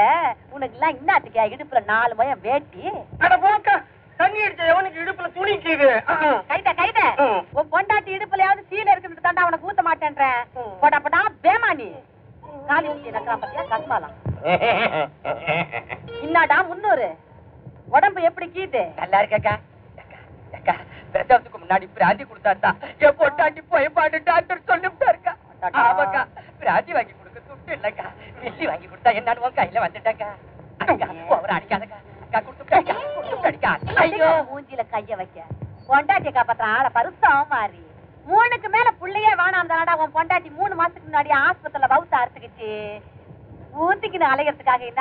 உனக்கு எல்லாம் இன்னாத்துக்கு இடுப்புல 4 மயம் வேட்டி. அட போக்கா, தண்ணி அடிச்ச எவனுக்கு இடுப்புல துணிக்குது. கைத உன் பொண்டாட்டி இடுப்புலயாவது சீல இருக்குன்னு தாண்டா உனக்கு ஊத்த மாட்டேன்றேன். போடாப்படா பேமானி காலி ஊட்டி நக்கா பத்தியா கஸ்மாலாம். இன்னாடா 300 உடம்பு எப்படி கீது? நல்லா இருக்கா? பிரசவத்துக்கு முன்னாடி பிராந்தி கொடுத்தாருந்தா என் பொட்டாட்டி போய் பாட்டு டாக்டர் சொல்லிவிட்டாருக்கா. ஆமாக்கா, பிராந்தி வாங்கி கொடுக்க துட்டு இல்லக்கா. வெள்ளி வாங்கி கொடுத்தா என்னன்னு உன் கையில வந்துட்டாக்கா. அவர் அடிக்காதக்கா, மூஞ்சில கைய வைக்க பொண்டாட்டிய காப்பாற்ற ஆளை பருத்தம் மாறி 3க்கு மேல புள்ளையே வேணாம் தானடா. உன் பொண்டாட்டி 3 மாசத்துக்கு முன்னாடி ஆஸ்பத்திரியில பௌத்த அறுத்துக்கிச்சு. ஊத்திக்கின்னு அலையறதுக்காக என்ன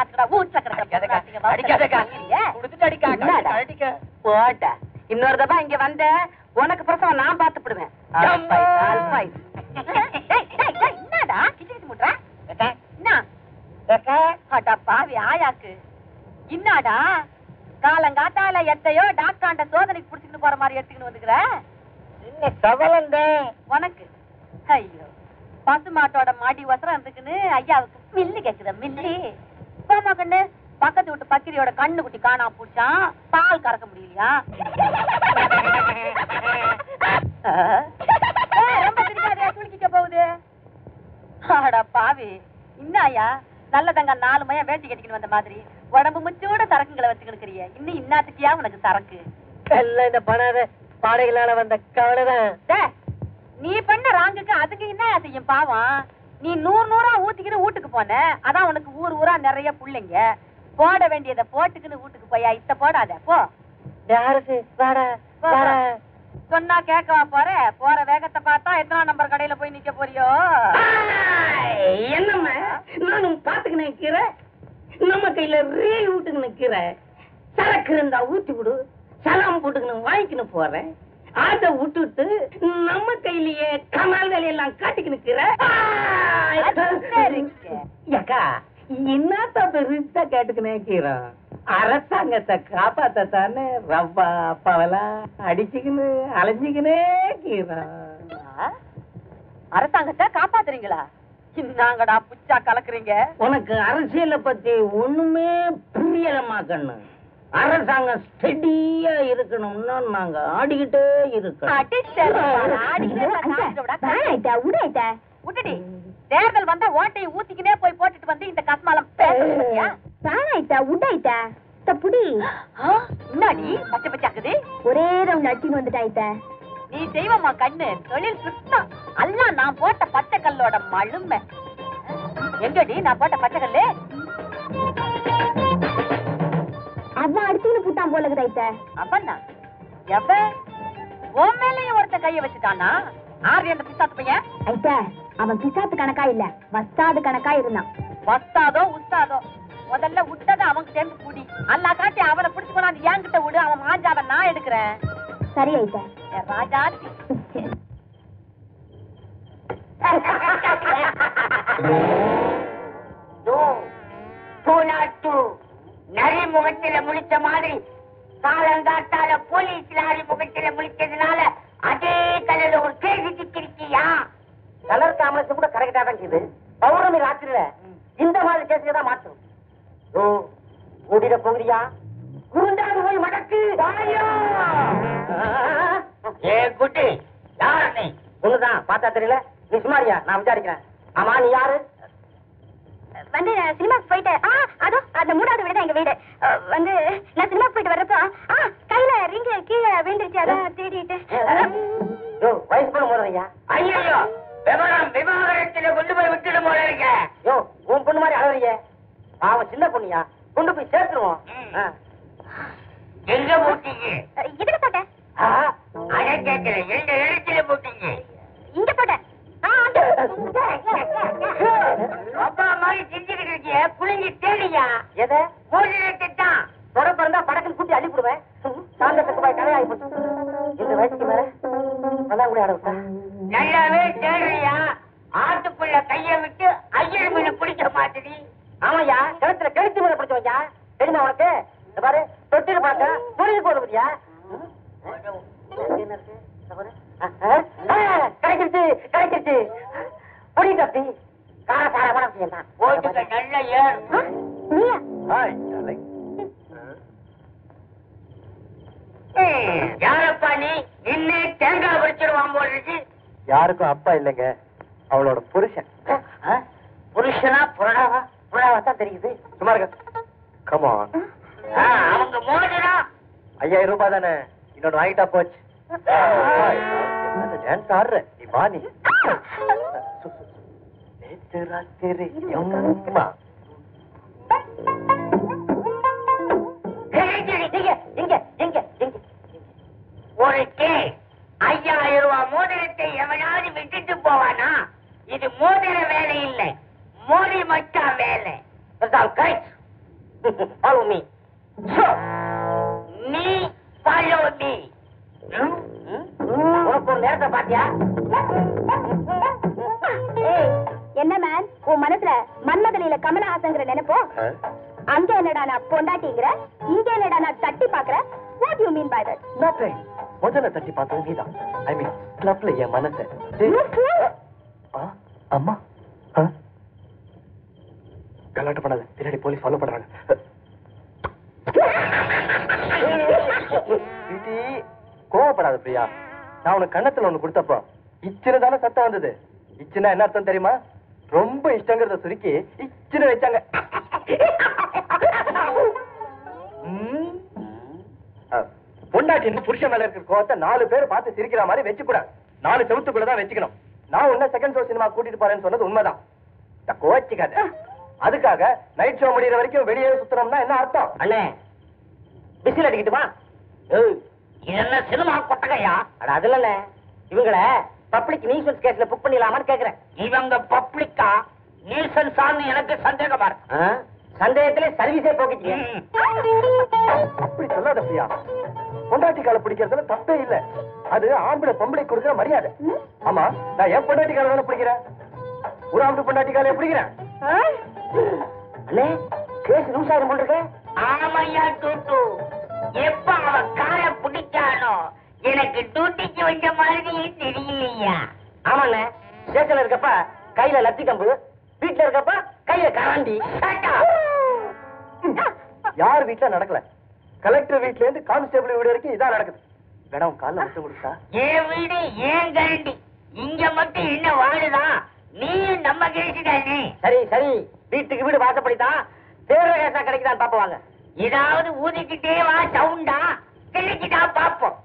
போட்ட இன்னொரு தப்பா இங்க வந்த உனக்கு பிரசவம் நான் பாத்துப்படுவேன். என்னடா கிச்சு முட்ற என்ன பாவி ஆயாக்கு? இன்னாடா காலங்காத்தால எத்தையோ டாக்டராண்ட சோதனைக்கு புடிச்சுக்கிட்டு போற மாதிரி எடுத்துக்கிட்டு வந்துக்கிற. என்ன கவலங்க உனக்கு? ஐயோ, பசுமாட்டோட மாடி வசரம் இருந்துக்குன்னு ஐயாவுக்கு மில்லி கேக்குத மில்லி. போமா கண்ணு, பக்கத்து வீட்டு பக்கிரியோட கண்ணு குட்டி காணா பூச்சான், பால் கறக்க முடியலையா? ரொம்ப பிடிக்காதே, துளிக்க போகுது. ஆடா பாவி, இன்னாயா நல்லதங்க 4 மயம் வேட்டி கட்டிக்கிட்டு வந்த மாதிரி உடம்பு முச்சோட சரக்குங்களை வச்சுக்கிறிய. இன்னும் இன்னாத்துக்கியா உனக்கு சரக்கு? எல்லாம் இந்த பணாத பாடைகளால வந்த கவலைதான். நீ பண்ண ராங்குக்கு அதுக்கு என்ன செய்யும் பாவம்? நீ 100 ஊத்திக்கிட்டு வீட்டுக்கு போன, அதான் உனக்கு ஊர் ஊரா நிறைய புள்ளைங்க. போட வேண்டியதை போட்டுக்குன்னு வீட்டுக்கு போயா, இத்த போடாத போ. சொன்னா கேட்கவா போற? போற வேகத்தை பார்த்தா எத்தனை நம்பர் கடையில போய் நிக்க போறியோ? என்னம்மா நானும் பாத்துக்கு நிக்கிறேன். நம்ம கையில ரீல் விட்டுக்கு நிக்கிறேன். சரக்கு இருந்தா ஊத்தி விடு, சலாம் போட்டுக்கணும் வாங்கிக்கணும் போறேன். அத விட்டுட்டு நம்ம கையிலேயே கமால் வேலையெல்லாம் காட்டிக்கு நிக்கிற. அக்கா, என்னத்த பெருசா கேட்டுக்கு நிக்கிறோம்? அரசாங்கத்தை காப்பாத்தானே ரவ்வா அப்பாவெல்லாம் அடிச்சுக்கின்னு அலைஞ்சுக்கினே கீறோம். அரசாங்கத்தை காப்பாத்துறீங்களா? இன்னாங்கடா புச்சா கலக்குறீங்க. உனக்கு அரசியலை பத்தி ஒண்ணுமே புரியலமா கண்ணு. அரசாங்கம் ஸ்டெடியா இருக்கணும்னா நாங்க ஆடிக்கிட்டே விட்டுடி. தேர்தல் வந்தா ஓட்டையை ஊத்திக்கினே போய் போட்டுட்டு வந்து இந்த கஸ்மாலம் முன்னாடி பச்சை பச்சாக்குது. ஒரே ரவுண்ட் அட்டி வந்துட்டாயிட்ட. நீ தெய்வமா கண்ணு, தொழில் சுத்தம். எல்லாம் நான் போட்ட பச்சை கல்லோட மழுமை. எங்கடி நான் போட்ட பச்சை கல்லு? அவன் அடிச்சுன்னு புட்டான் போல இருக்குதாயிட்ட. அவனா எவ உன் மேலயும் ஒருத்த கைய வச்சுட்டானா? ஆறு அந்த பிசாத்து பையன். ஐட்ட, அவன் பிசாத்து கணக்கா இல்ல, வஸ்தாது கணக்கா இருந்தான். வஸ்தாதோ உஸ்தாதோ, முதல்ல விட்டத அவனுக்கு சேர்ந்து குடி. அல்லா காட்டி அவனை பிடிச்சு கொண்டாந்து என்கிட்ட விடு. அவன் மாஞ்சாவை நான் எடுக்கிறேன். சரி ஐட்ட. ராஜாத்தி நரி முகத்தில முழிச்ச மாதிரி காலங்காத்தால போலீஸ் லாரி முகத்தில முழிச்சதுனால அதே கலர்ல ஒரு கேள்வி சிக்கிருக்கியா? கலர் காமரஸ் கூட கரெக்டா தான் இருக்குது. பௌர்ணமி ராத்திரில இந்த மாதிரி கேஸுக்கு தான் மாற்றும். கூடிட போகிறியா? குருண்டாடு போய் மடக்கு. ஏ குட்டி, யார் நீ? ஒண்ணுதான் பார்த்தா தெரியல. நீ சுமாரியா? நான் விசாரிக்கிறேன். ஆமா, நீ யாரு? வந்து சினிமாக்கு போயிட்டு அதோ அந்த 3வது வீடு எங்க வீடு. வந்து நான் சினிமாக்கு போயிட்டு வர்றப்போ கையில ரிங்கு கீழே விழுந்துருச்சு. அதான் தேடிட்டு. வயசு பொண்ணு போடுறீங்க? ஐயோ, விவரம் விவாகரத்துல கொண்டு போய் விட்டுடும் போல இருக்க. யோ, உன் பொண்ணு மாதிரி அழறீங்க. அவன் சின்ன பொண்ணியா? கொண்டு போய் சேர்த்துருவோம். எங்க போட்டீங்க? இதுல போட்டேன். அதை கேட்கல, எந்த இடத்துல போட்டீங்க? இங்க போட்டேன். அப்பா மாதிரி செஞ்சுக்கிட்டு இருக்கிய, புளிஞ்சு தேடியா? எதை? மோதிரத்தை தான். தொடர்பு இருந்தா படக்குன்னு கூட்டி அள்ளிவிடுவேன். சாந்தத்துக்கு போய் கடையாகி போச்சு. இந்த வயசுக்கு மேல நல்லா கூட ஆட விட்டா. நல்லாவே தேடுறியா? ஆட்டுக்குள்ள கைய விட்டு ஐயர் மீன் பிடிக்க மாட்டேடி. ஆமாய்யா, கிணத்துல கெழுத்து மேல பிடிச்சவங்க. தெரியுமா உனக்கு? இந்த பாரு, தொட்டிட்டு பார்க்க புரிஞ்சு போடுவியா? கிடைச்சிருச்சு, கிடைச்சிருச்சு. புடி தப்பி காரசார படம் செய்யலாம். ஓட்டுக்க நல்ல ஏறு. யாரப்பா நீ? நின்னு தேங்காய் பறிச்சிருவான் போல இருக்கு. யாருக்கும் அப்பா இல்லைங்க, அவளோட புருஷன். புருஷனா புரணாவா? புறாவா தான் தெரியுது. சும்மா இருக்க. கமான். அவங்க மோதிரா 5000 ரூபாய் தானே, இன்னொன்னு வாங்கிட்டா போச்சு. டான்ஸ் ஆடுற நீ வா. நீ நேத்து ராத்திரி அம்மா. ஒரு கே 5000 ரூபாய் மோதிரத்தை எவனாவது விட்டுட்டு போவானா? இது மோதிர வேலை இல்லை, மோதி மச்சா வேலை. Follow me. நீ follow me. உனக்கு ஒரு நேரத்தை பாத்தியா? என்ன மேன், உன் மனசுல மன்மதலியில கமலஹாசங்கிற நினைப்போ? அங்க என்னடா நான் பொண்டாட்டிங்கிற, இங்க என்னடா நான் தட்டி பாக்குற? What you mean by that? Nothing. முதல்ல தட்டி பார்த்தது நீதான். ஐ மீன் கிளப்ல என் மனசை. அம்மா கலாட்டம் பண்ணாத, பின்னாடி போலீஸ் ஃபாலோ பண்றாங்க. கோவப்படாத பிரியா. நான் உனக்கு கண்ணத்துல ஒண்ணு கொடுத்தப்போ இச்சினதான சத்தம் வந்தது. இச்சினா என்ன அர்த்தம் தெரியுமா? ரொம்ப இஷ்டங்கிறத சுருக்கி இச்சின வச்சாங்க. பொண்டாட்டின்னு புருஷன் மேல இருக்கிற கோவத்தை 4 பேர் பார்த்து சிரிக்கிற மாதிரி வச்சுக்கூடாது. 4 செவத்துக்குள்ளதான் வச்சுக்கணும். நான் உன்ன செகண்ட் ஷோ சினிமா கூட்டிட்டு போறேன்னு சொன்னது உண்மைதான். கோச்சிக்காத. அதுக்காக நைட் ஷோ முடிகிற வரைக்கும் வெளியே சுத்தணும்னா என்ன அர்த்தம்? அண்ணே, விசில் அடிக்கட்டுமா? என்ன சினிமா கொட்டகையா? அட அதுல இவங்கள பப்ளிக் நியூசன்ஸ் கேஸ்ல புக் பண்ணிடலாமான்னு கேக்குறேன். இவங்க பப்ளிக்கா நியூசன்ஸான்னு எனக்கு சந்தேகமா இருக்கு. சந்தேகத்திலே சர்வீஸே போக்கிட்டீங்க. அப்படி சொல்லாத பிரியா. பொண்டாட்டி காலை பிடிக்கிறதுல தப்பே இல்ல. அது ஆம்பளை பொம்பளை கொடுக்கிற மரியாதை. ஆமா, நான் என் பொண்டாட்டி காலை தானே பிடிக்கிறேன். ஒரு ஆம்பளை பொண்டாட்டி காலையை பிடிக்கிறேன். அண்ணே, கேஸ் லூஸ் ஆகும் போல் இருக்கு. ஆமையா டூட்டு, எப்ப அவன் காரை பிடிச்சானோ எனக்கு டூட்டிக்கு வந்த மாதிரி தெரியலையா? ஆமாண்ணே, ஸ்டேஷன்ல இருக்கப்ப கையில லத்தி கம்பு, வீட்டுல இருக்கப்ப கையில கராண்டி. யார் வீட்டுல நடக்கல? கலெக்டர் வீட்ல இருந்து கான்ஸ்டபிள் வீடு வரைக்கும் இதான் நடக்குது. வேணா உன் காலில் விட்டு கொடுத்தா? என் வீடு ஏன் கரண்டி, இங்க மட்டும் என்ன வாழுதா? நீயும் நம்ம கேட்டு தானே. சரி சரி, வீட்டுக்கு வீடு வாசப்படிதான். தேர்தல் கேசா கிடைக்குதான் பாப்பவாங்க. ஏதாவது ஊதிக்கிட்டே வா, சவுண்டா கிடைக்குதா பாப்போம்.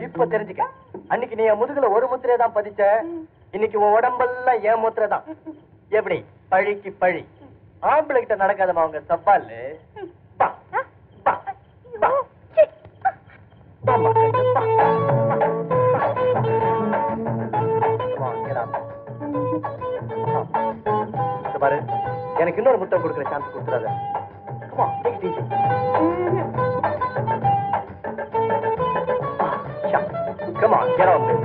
இப்ப தெரிஞ்சுக்க, அன்னைக்கு நீ என் முதுகுல ஒரு முத்திரை தான் பதிச்ச, இன்னைக்கு உன் உடம்பெல்லாம் ஏன் முத்திரை தான். எப்படி பழிக்கு பழி. ஆம்பளை கிட்ட நடக்காதமா அவங்க சப்பாலு. பாரு, எனக்கு இன்னொரு முத்தம் கொடுக்குற chance கொடுத்துறாத. Come on, get on this.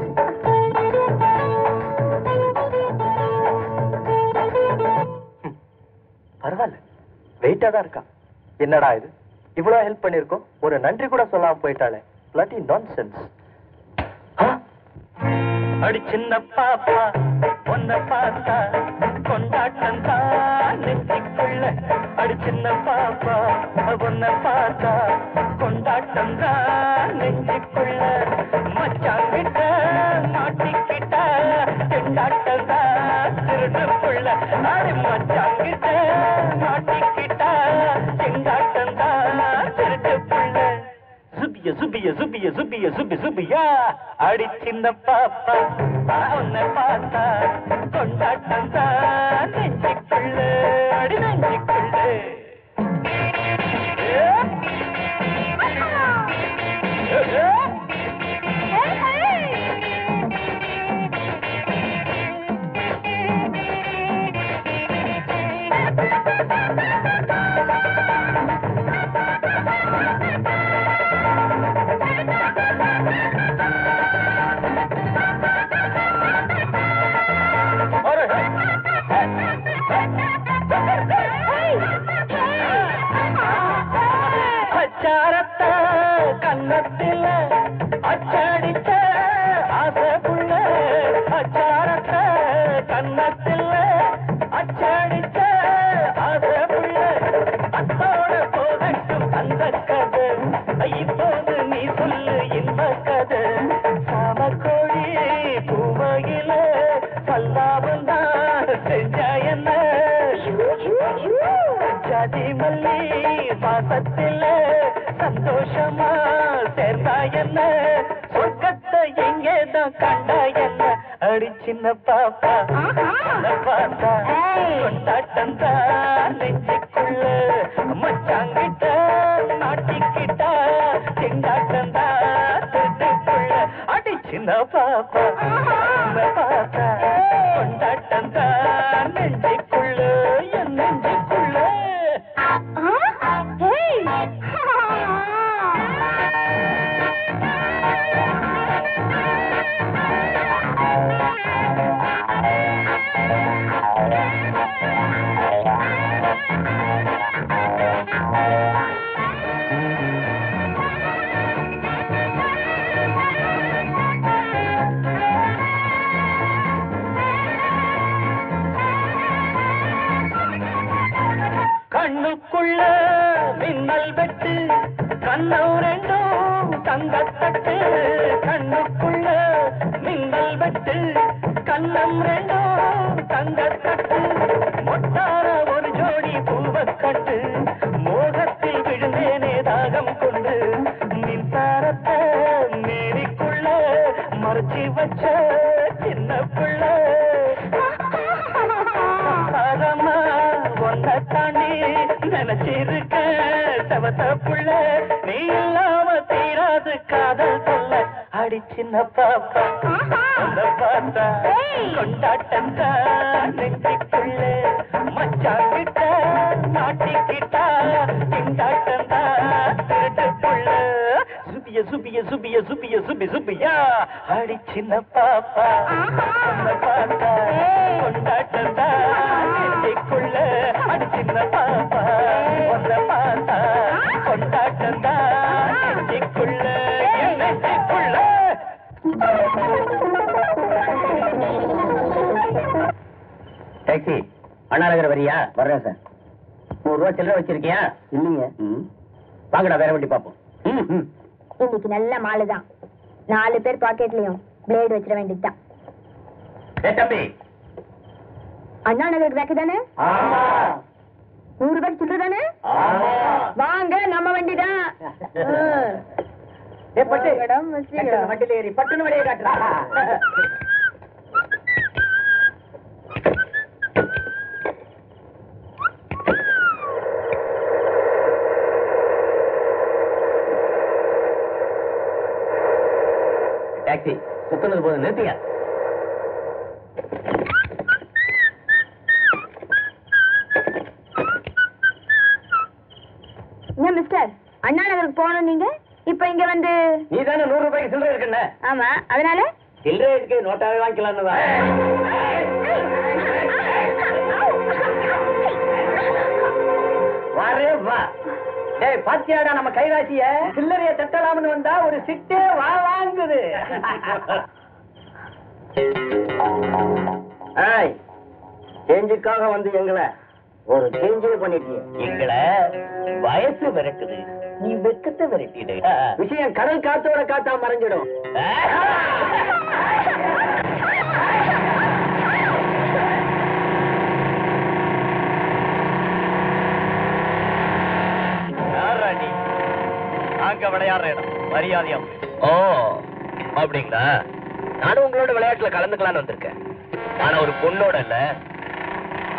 பரவாயில்ல, வெயிட்டா தான் இருக்கா. என்னடா இது, இவ்வளவு ஹெல்ப் பண்ணிருக்கோம், ஒரு நன்றி கூட சொல்லாம போயிட்டாளே. bloody nonsense. அடி சின்ன பாப்பா பொண்ண பார்த்தா கொண்டாட்டம் தான் நெஞ்சுக்குள்ள. அடி சின்ன பாப்பா பொண்ண பார்த்தா கொண்டாட்டம் தான் நெஞ்சுக்குள்ள. மச்சாங்கிட்ட மாட்டிக்கிட்ட கொண்டாட்டம் தான் திருடுக்குள்ள. அடி மச்சாங்கிட்ட மாட்டிக்கிட்ட கொண்டாட்டம் தான் திருடுக்குள்ள. சுபிய சுபிய சுபிய சுபிய சுபி சுபியா. அடி சின்ன பாப்பா உன்னை பார்த்தா கொண்டாட்டம் தான் நெஞ்சுக்குள்ள. அடி நெஞ்சுக்குள்ள. அச்சாரத்த கன்னத்தில அச்சடிச்ச ஆசைக்குள்ள. அச்சாரத்த கன்னத்தில அச்சடிச்ச ஆசைக்குள்ள. அத்தோட போகட்டும் அந்த கதை, இப்போது நீ சொல்லு இந்த கதை. சாமக்கோழி பூவையில பல்லாவும் தான் செஞ்சா என்ன. ஜாதி மல்லி வாசத்தில சந்தோஷமா சேர்ந்தா என்ன. சொர்க்கத்தை எங்கேதான் கண்டா என்ன. அடி சின்ன பாப்பா பார்த்தா கொண்டாட்டம் தான் நெஞ்சுக்குள்ள. மச்சாங்கிட்ட நாட்டிக்கிட்ட திண்டாட்டம் தான் திருட்டுக்குள்ள. அடி சின்ன பாப்பா பார்த்தா கொண்டாட்டம் தான் நெஞ்சுக்குள்ள. என் நெஞ்சுக்குள்ள. கண்ணுக்குள்ள மின்னல் வெட்டு கண்ணம் ரெண்டும் தங்கத்தட்டு. கண்ணுக்குள்ள மின்னல் வெட்டு கண்ணம் ரெண்டும் தங்கத்தட்டு. மொட்டார ஒரு ஜோடி பூவக்கட்டு மோகத்தில் விழுந்தேனே தாகம் கொண்டு. மின்சாரத்தை மேரிக்குள்ள மறைச்சி வச்ச சின்ன புள்ள. ஒன்ன தாண்டி நினைச்சிருக்க சவத்த புள்ள. நீ இல்லாம தீராது காதல் சொல்ல. அடி சின்ன பாப்பா அந்த பார்த்தா கொண்டாட்டம் தான் நெஞ்சுக்குள்ள. மச்சாங்கிட்ட நாட்டிக்கிட்டா திண்டாட்டம் தான் திருட்டுக்குள்ள. சுபிய சுபிய சுபிய சுபிய சுபி சுபியா. அடி சின்ன பாப்பா அந்த பார்த்தா கொண்டாட்டம் தான் நெஞ்சுக்குள்ள. அடி சின்ன பாப்பா ஒன்ன பார்த்தா கொண்டாட்டம் தான் நெஞ்சுக்குள்ள. அண்ணா நகர் வரியா? வர்றேன் சார். 100 ரூபா சில்லறை வச்சிருக்கியா? இல்லைங்க. வாங்கடா, வேற வண்டி பார்ப்போம். இன்னைக்கு நல்ல மாலு தான். 4 பேர் பாக்கெட்லயும் பிளேடு வச்சிட வேண்டியதுதான். தம்பி, அண்ணா நகருக்கு பேக்கு தானே? 100 ரூபாய்க்கு சில்லறை தானே? வாங்க, நம்ம வண்டி தான். வண்டியில ஏறி பட்டுன்னு வழியை காட்டுறா. டாக்ஸி சுத்தனது போது நிறுத்தியா? என்ன மிஸ்டர், அண்ணா நகருக்கு போகணும் நீங்க, இப்ப இங்க வந்து? நீ தானே 100 ரூபாய்க்கு சில்லறை இருக்குன்னு. ஆமா, அதனால சில்லறை இருக்கு, நோட்டாவே வாங்கிக்கலான்னு தான். வரே வா. டேய், பாத்தியாடா நம்ம கைராசிய? சில்லறைய தட்டலாம்னு வந்தா ஒரு சிட்டே வாங்குது. ஏய், சேஞ்சுக்காக வந்து எங்களை ஒரு சேஞ்சே பண்ணிட்டீங்க. எங்களை வயசு விரட்டுது, நீ வெக்கத்தை விரட்டிடு. விஷயம் கடல் காத்தோட காத்தா மறைஞ்சிடும். நாங்க விளையாடுற இடம் மரியாதையா. ஓ, அப்படிங்களா? நானும் உங்களோட விளையாட்டுல கலந்துக்கலான்னு வந்திருக்கேன். ஆனா ஒரு பொண்ணோட இல்ல,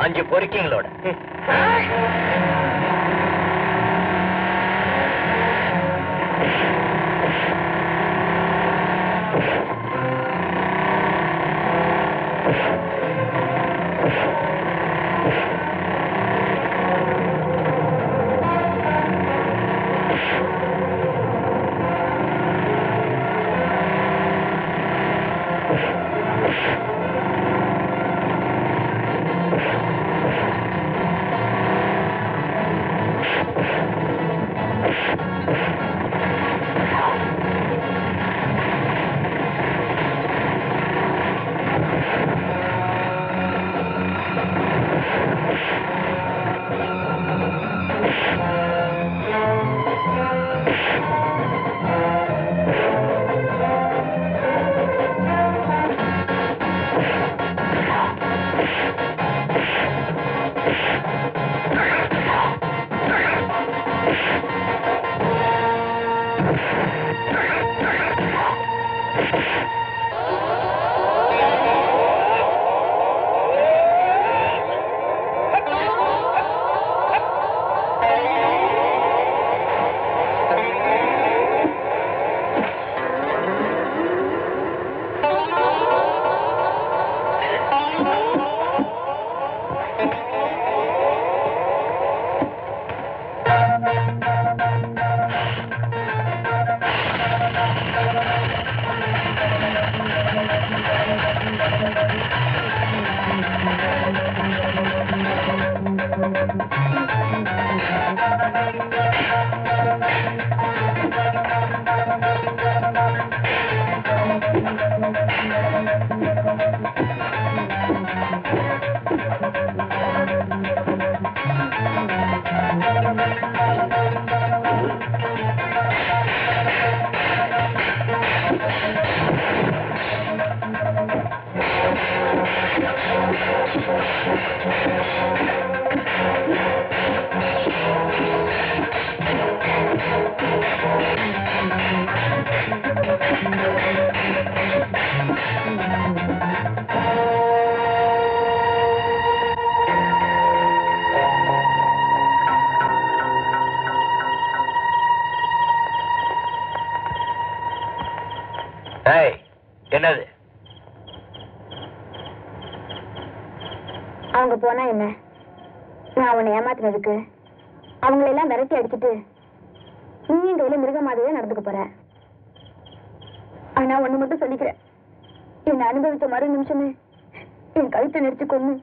5 பொறுக்கிங்களோட. என்னது? அவங்க போனா என்ன, நான் உன்னை ஏமாத்துறதுக்கு அவங்களெல்லாம் விரட்டி அடிச்சுட்டு நீ என் கையில மிருக மாதிரியே நடந்துக்க போற. ஆனா ஒண்ணு மட்டும் சொல்லிக்கிறேன், என்னை அனுபவிச்ச மறு நிமிஷமே என் கழுத்தை நெரிச்சு கொண்டு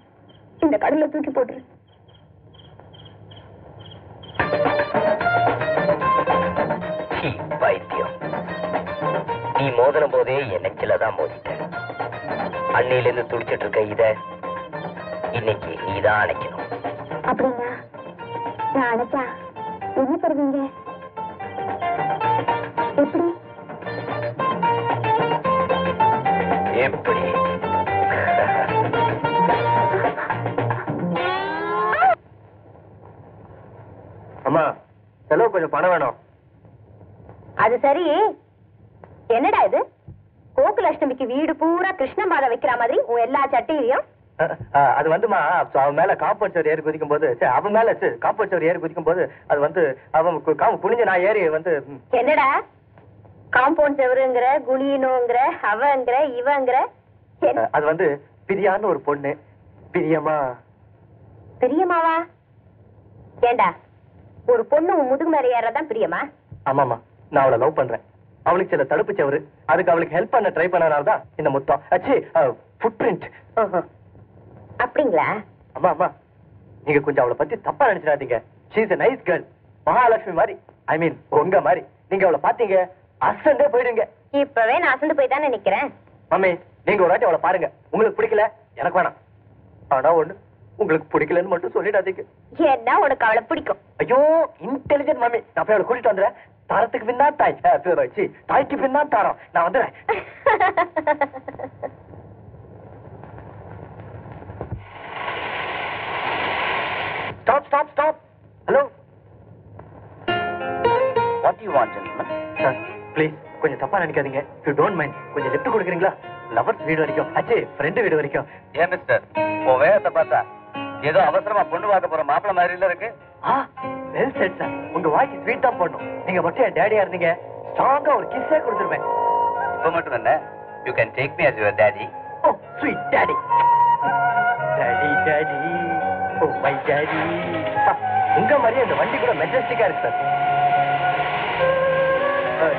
இந்த கடல்ல தூக்கி போட்டுரு. பைத்தியம், நீ மோதன போதே என் நெஞ்சில தான் மோதிட்ட. அன்னையில இருந்து துடிச்சிட்டு இருக்க இத இன்னைக்கு நீதான் அணைக்கணும். அப்படின்னா நான் அழைச்சா என்ன தருவீங்க? எப்படி? எப்படி? அம்மா, செலவு கொஞ்சம் பணம் வேணும். அது சரி, என்னடா இது? கோகுலஷ்டமிக்கு வீடு பூரா கிருஷ்ண மாதா வைக்கிற மாதிரி உன் எல்லா சட்டையிலையும். அது வந்துமா, அவன் மேல காம்பவுண்ட் சுவர் ஏறி குதிக்கும் போது, அவன் மேல காம்பவுண்ட் சுவர் ஏறி குதிக்கும் போது அது வந்து அவன் புனிஞ்சு நான் ஏறி வந்து. என்னடா காம்பவுண்ட் செவருங்கிற, குளியனுங்கிற, அவங்கிற, இவங்கிற? அது வந்து பிரியான்னு ஒரு பொண்ணு. பிரியமா? பிரியமாவா? ஏண்டா, ஒரு பொண்ணு உன் முதுகு மேல ஏறதான் பிரியமா? ஆமாமா, நான் அவளை லவ் பண்றேன். அவளுக்கு சில தடுப்பு சவறு, அதுக்கு அவளுக்கு ஹெல்ப் பண்ண ட்ரை பண்ணனால்தான் இந்த முத்தம். Footprint. அப்படிங்களா? அம்மா அம்மா, நீங்க கொஞ்சம் அவளை பத்தி தப்பா நினைச்சிடாதீங்க. She is a nice girl. Mahalakshmi மாதிரி, ஐ மீன் உங்க மாதிரி. நீங்க அவளை பாத்தீங்க, அசந்தே போயிடுங்க. இப்பவே நான் அசந்து போய் தானே நிக்கிறேன். மம்மி, நீங்க ஒரு வாட்டி அவளை பாருங்க. உங்களுக்கு பிடிக்கல, எனக்கு வேணாம். ஆனா ஒண்ணு, உங்களுக்கு பிடிக்கலன்னு மட்டும் சொல்லிடாதீங்க. ஏன்னா உனக்கு அவளை பிடிக்கும். ஐயோ, இன்டெலிஜென்ட் மம்மி. நான் போய் அவளை கூட்டிட்டு வந்துடுறேன். தாரத்துக்கு பின்னா தாய், தாய்க்கு பின்னா தாரம். நான் வந்துடுறேன். Stop, stop, stop. Hello. What do you want, gentlemen? Sir, please, கொஞ்சம் தப்பா நினைக்காதீங்க. If you don't mind, கொஞ்சம் லிஃப்ட் கொடுக்குறீங்களா? லவர்ஸ் வீடு வரைக்கும், ஃப்ரெண்டு வீடு வரைக்கும். ஏன் மிஸ்டர், உன் வேகத்தை பார்த்தா ஏதோ அவசரமா பொண்ணு பார்க்க போற மாப்பிள்ள மாதிரி இல்ல இருக்கு. Well set sir. உங்க வாய்க்கு ஸ்வீட் தான் போடணும். நீங்க மட்டும் என் டேடியா இருந்தீங்க, ஸ்ட்ராங்கா ஒரு கிஸ்ஸே கொடுத்துருவேன். இப்ப மட்டும் என்ன, you can take me as your daddy. Oh sweet daddy. Daddy daddy, oh my daddy. உங்க மாதிரியே இந்த வண்டி கூட மெஜஸ்டிக்கா இருக்கு sir.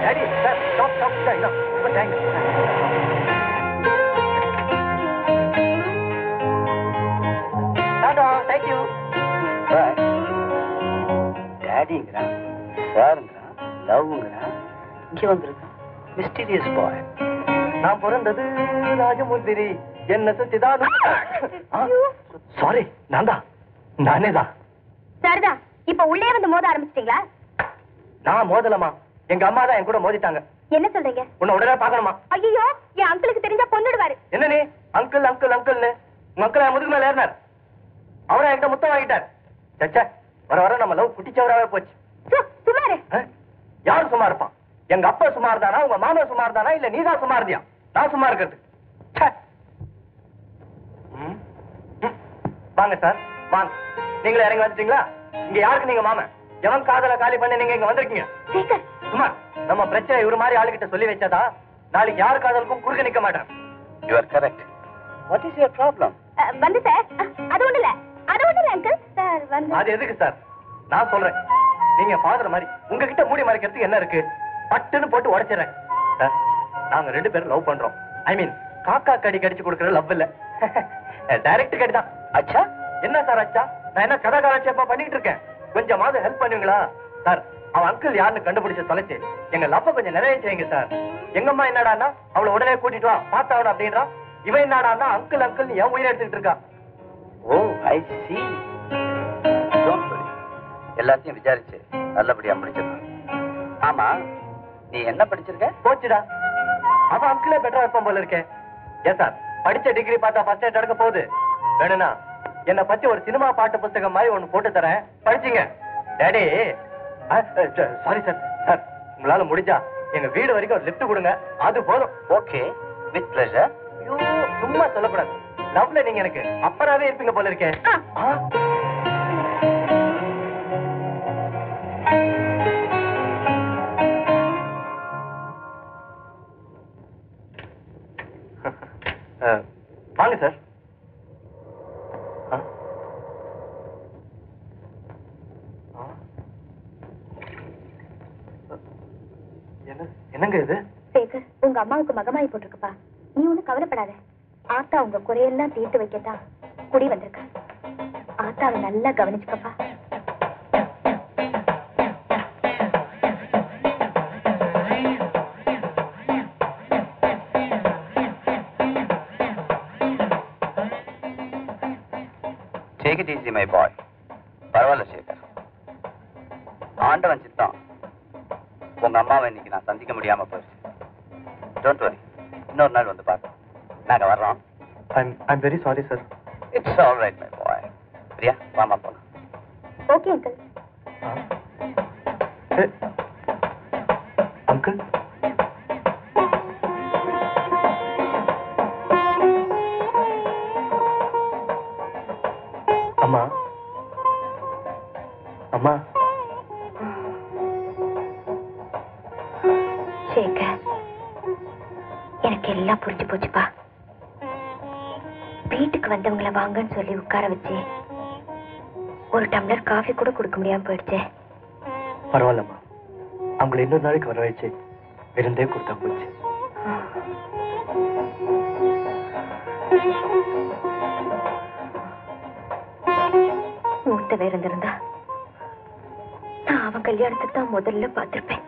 Daddy sir, stop stop stop. ரொம்ப தேங்க்ஸ். Tata, thank you. டாடிங்கிறான், சாருங்கிறான், லவ்ங்கிறான், இங்க வந்திருக்கான் மிஸ்டீரியஸ் பாய். நான் பிறந்தது ராஜமுந்திரி, என்ன சுத்திதான். சாரி, நானே தான். சரிதான். இப்ப உள்ளே வந்து மோத ஆரம்பிச்சிட்டீங்களா? நான் மோதலமா, எங்க அம்மா தான் என் கூட மோதிட்டாங்க. என்ன சொல்றீங்க? உன்னை உடனே பாக்கணுமா? ஐயோ, என் அங்கிளுக்கு தெரிஞ்சா கொன்னுடுவாரு. என்ன நீ அங்கிள் அங்கிள் அங்கிள்னு? உங்க அங்கிள் என் முதுகு மேல ஏறினார். அவரை என்கிட்ட முத்தம் வாங்கிட்டார். சச்சா, வர வர நம்ம லவ் குட்டிச்சவராவே போச்சு. சுமாரு. யாரு சும்மா இருப்பான்? எங்க அப்பா சும்மா இருந்தானா, உங்க மாமா சும்மா இருந்தானா, இல்ல நீதான் சும்மா இருந்தியா? நான் சும்மா இருக்கிறது. வாங்க சார், வாங்க. நீங்களே இறங்கி வந்துட்டீங்களா? இங்க யாருக்கு நீங்க மாமன்? எவன் காதல காலி பண்ணி நீங்க இங்க வந்திருக்கீங்க? சும்மா நம்ம பிரச்சனை இவரு மாதிரி ஆளுகிட்ட சொல்லி வச்சாதா நாளைக்கு யாரு காதலுக்கும் குறுக்க நிக்க மாட்டேன். You are correct. What is your problem? வந்து சார், அது ஒண்ணு இல்ல, அது ஒண்ணு இல்ல அங்கிள். சார் வந்து. அது எதுக்கு சார்? நான் சொல்றேன், நீங்க ஃபாதர் மாதிரி உங்ககிட்ட மூடி மறைக்கிறதுக்கு என்ன இருக்கு? பட்டுன்னு போட்டு உடைச்சிடுறேன். சார், நாங்க 2 பேரும் லவ் பண்றோம். ஐ மீன் காக்கா கடி கடிச்சு கொடுக்கற லவ் இல்ல, டைரக்ட் கடி தான். அச்சா, என்ன சார் அச்சா? நான் என்ன கதை காலட்சேப்பா பண்ணிட்டு இருக்கேன்? கொஞ்சமாவது ஹெல்ப் பண்ணுவீங்களா சார்? அவன் அங்கிள் யாருன்னு கண்டுபிடிச்சு தொலைச்சு எங்க லவ்வ கொஞ்சம் நிறைய செய்யுங்க சார். எங்கம்மா என்னடான்னா அவளை உடனே கூட்டிட்டு வா பாத்தாவணும் அப்படின்றான். இவன் என்னடான்னா அங்கிள் அங்கிள் என் உயிரை எடுத்துக்கிட்டு இருக்கா. ஓ ஐ சி. டோன்ட் வரி, எல்லாத்தையும் விசாரிச்சு நல்லபடியா முடிச்சிடலாம். ஆமா, நீ என்ன படிச்சிருக்க? போச்சுடா, அவன் அங்கிளே பெட்டரா இருப்பான் போல இருக்கேன். ஏன் சார், படிச்ச டிகிரி பார்த்தா ஃபர்ஸ்ட் எய்ட் நடக்க போகுது. வேணும்னா என்னை பத்தி ஒரு சினிமா பாட்டு புத்தகம் மாதிரி ஒண்ணு போட்டு தரேன், படிச்சுங்க. Daddy, sorry sir. சார், உங்களால முடிஞ்சா எங்க வீடு வரைக்கும் ஒரு லிஃப்ட் கொடுங்க, அது போதும். Okay, with pleasure. ஐயோ, சும்மா சொல்லக்கூடாது. லவ்ல நீங்க எனக்கு அப்பராவே இருப்பீங்க போல இருக்கேன். வாங்க சார். என்னங்க இது? சேகர், உங்க அம்மாவுக்கு மகமாயி போட்டிருக்குப்பா. நீ ஒண்ணு கவலைப்படாத. ஆத்தா உங்க குறையெல்லாம் தீர்த்து வைக்கத்தான் குடி வந்திருக்கா. ஆத்தாவை நல்லா கவனிச்சுக்கப்பா. Take it easy, my boy. பரவாயில்ல சேகர். ஆண்டவன் சித்தம் உங்க அம்மாவை இன்னைக்கு நான் சந்திக்க முடியாம போயிடுச்சு. டோன்ட் வரி, இன்னொரு நாள் வந்து பார்க்கலாம். நாங்க வர்றோம். I'm very sorry, sir. It's all right, my boy. Priya, வாமா போலாம். Okay uncle. அங்கிள் அம்மா அம்மா சேகர், எனக்கு எல்லாம் புரிஞ்சு போச்சுப்பா. வீட்டுக்கு வந்தவங்கள வாங்கன்னு சொல்லி உட்கார வச்சு ஒரு டம்ளர் காஃபி கூட கொடுக்க முடியாம போயிடுச்சு. பரவாயில்லம்மா, அவங்களை இன்னொரு நாளைக்கு வர வச்சு விருந்தே கொடுத்தா போச்சு. மூத்த வேற இருந்திருந்தா நான் அவன் கல்யாணத்தை தான் முதல்ல பார்த்திருப்பேன்.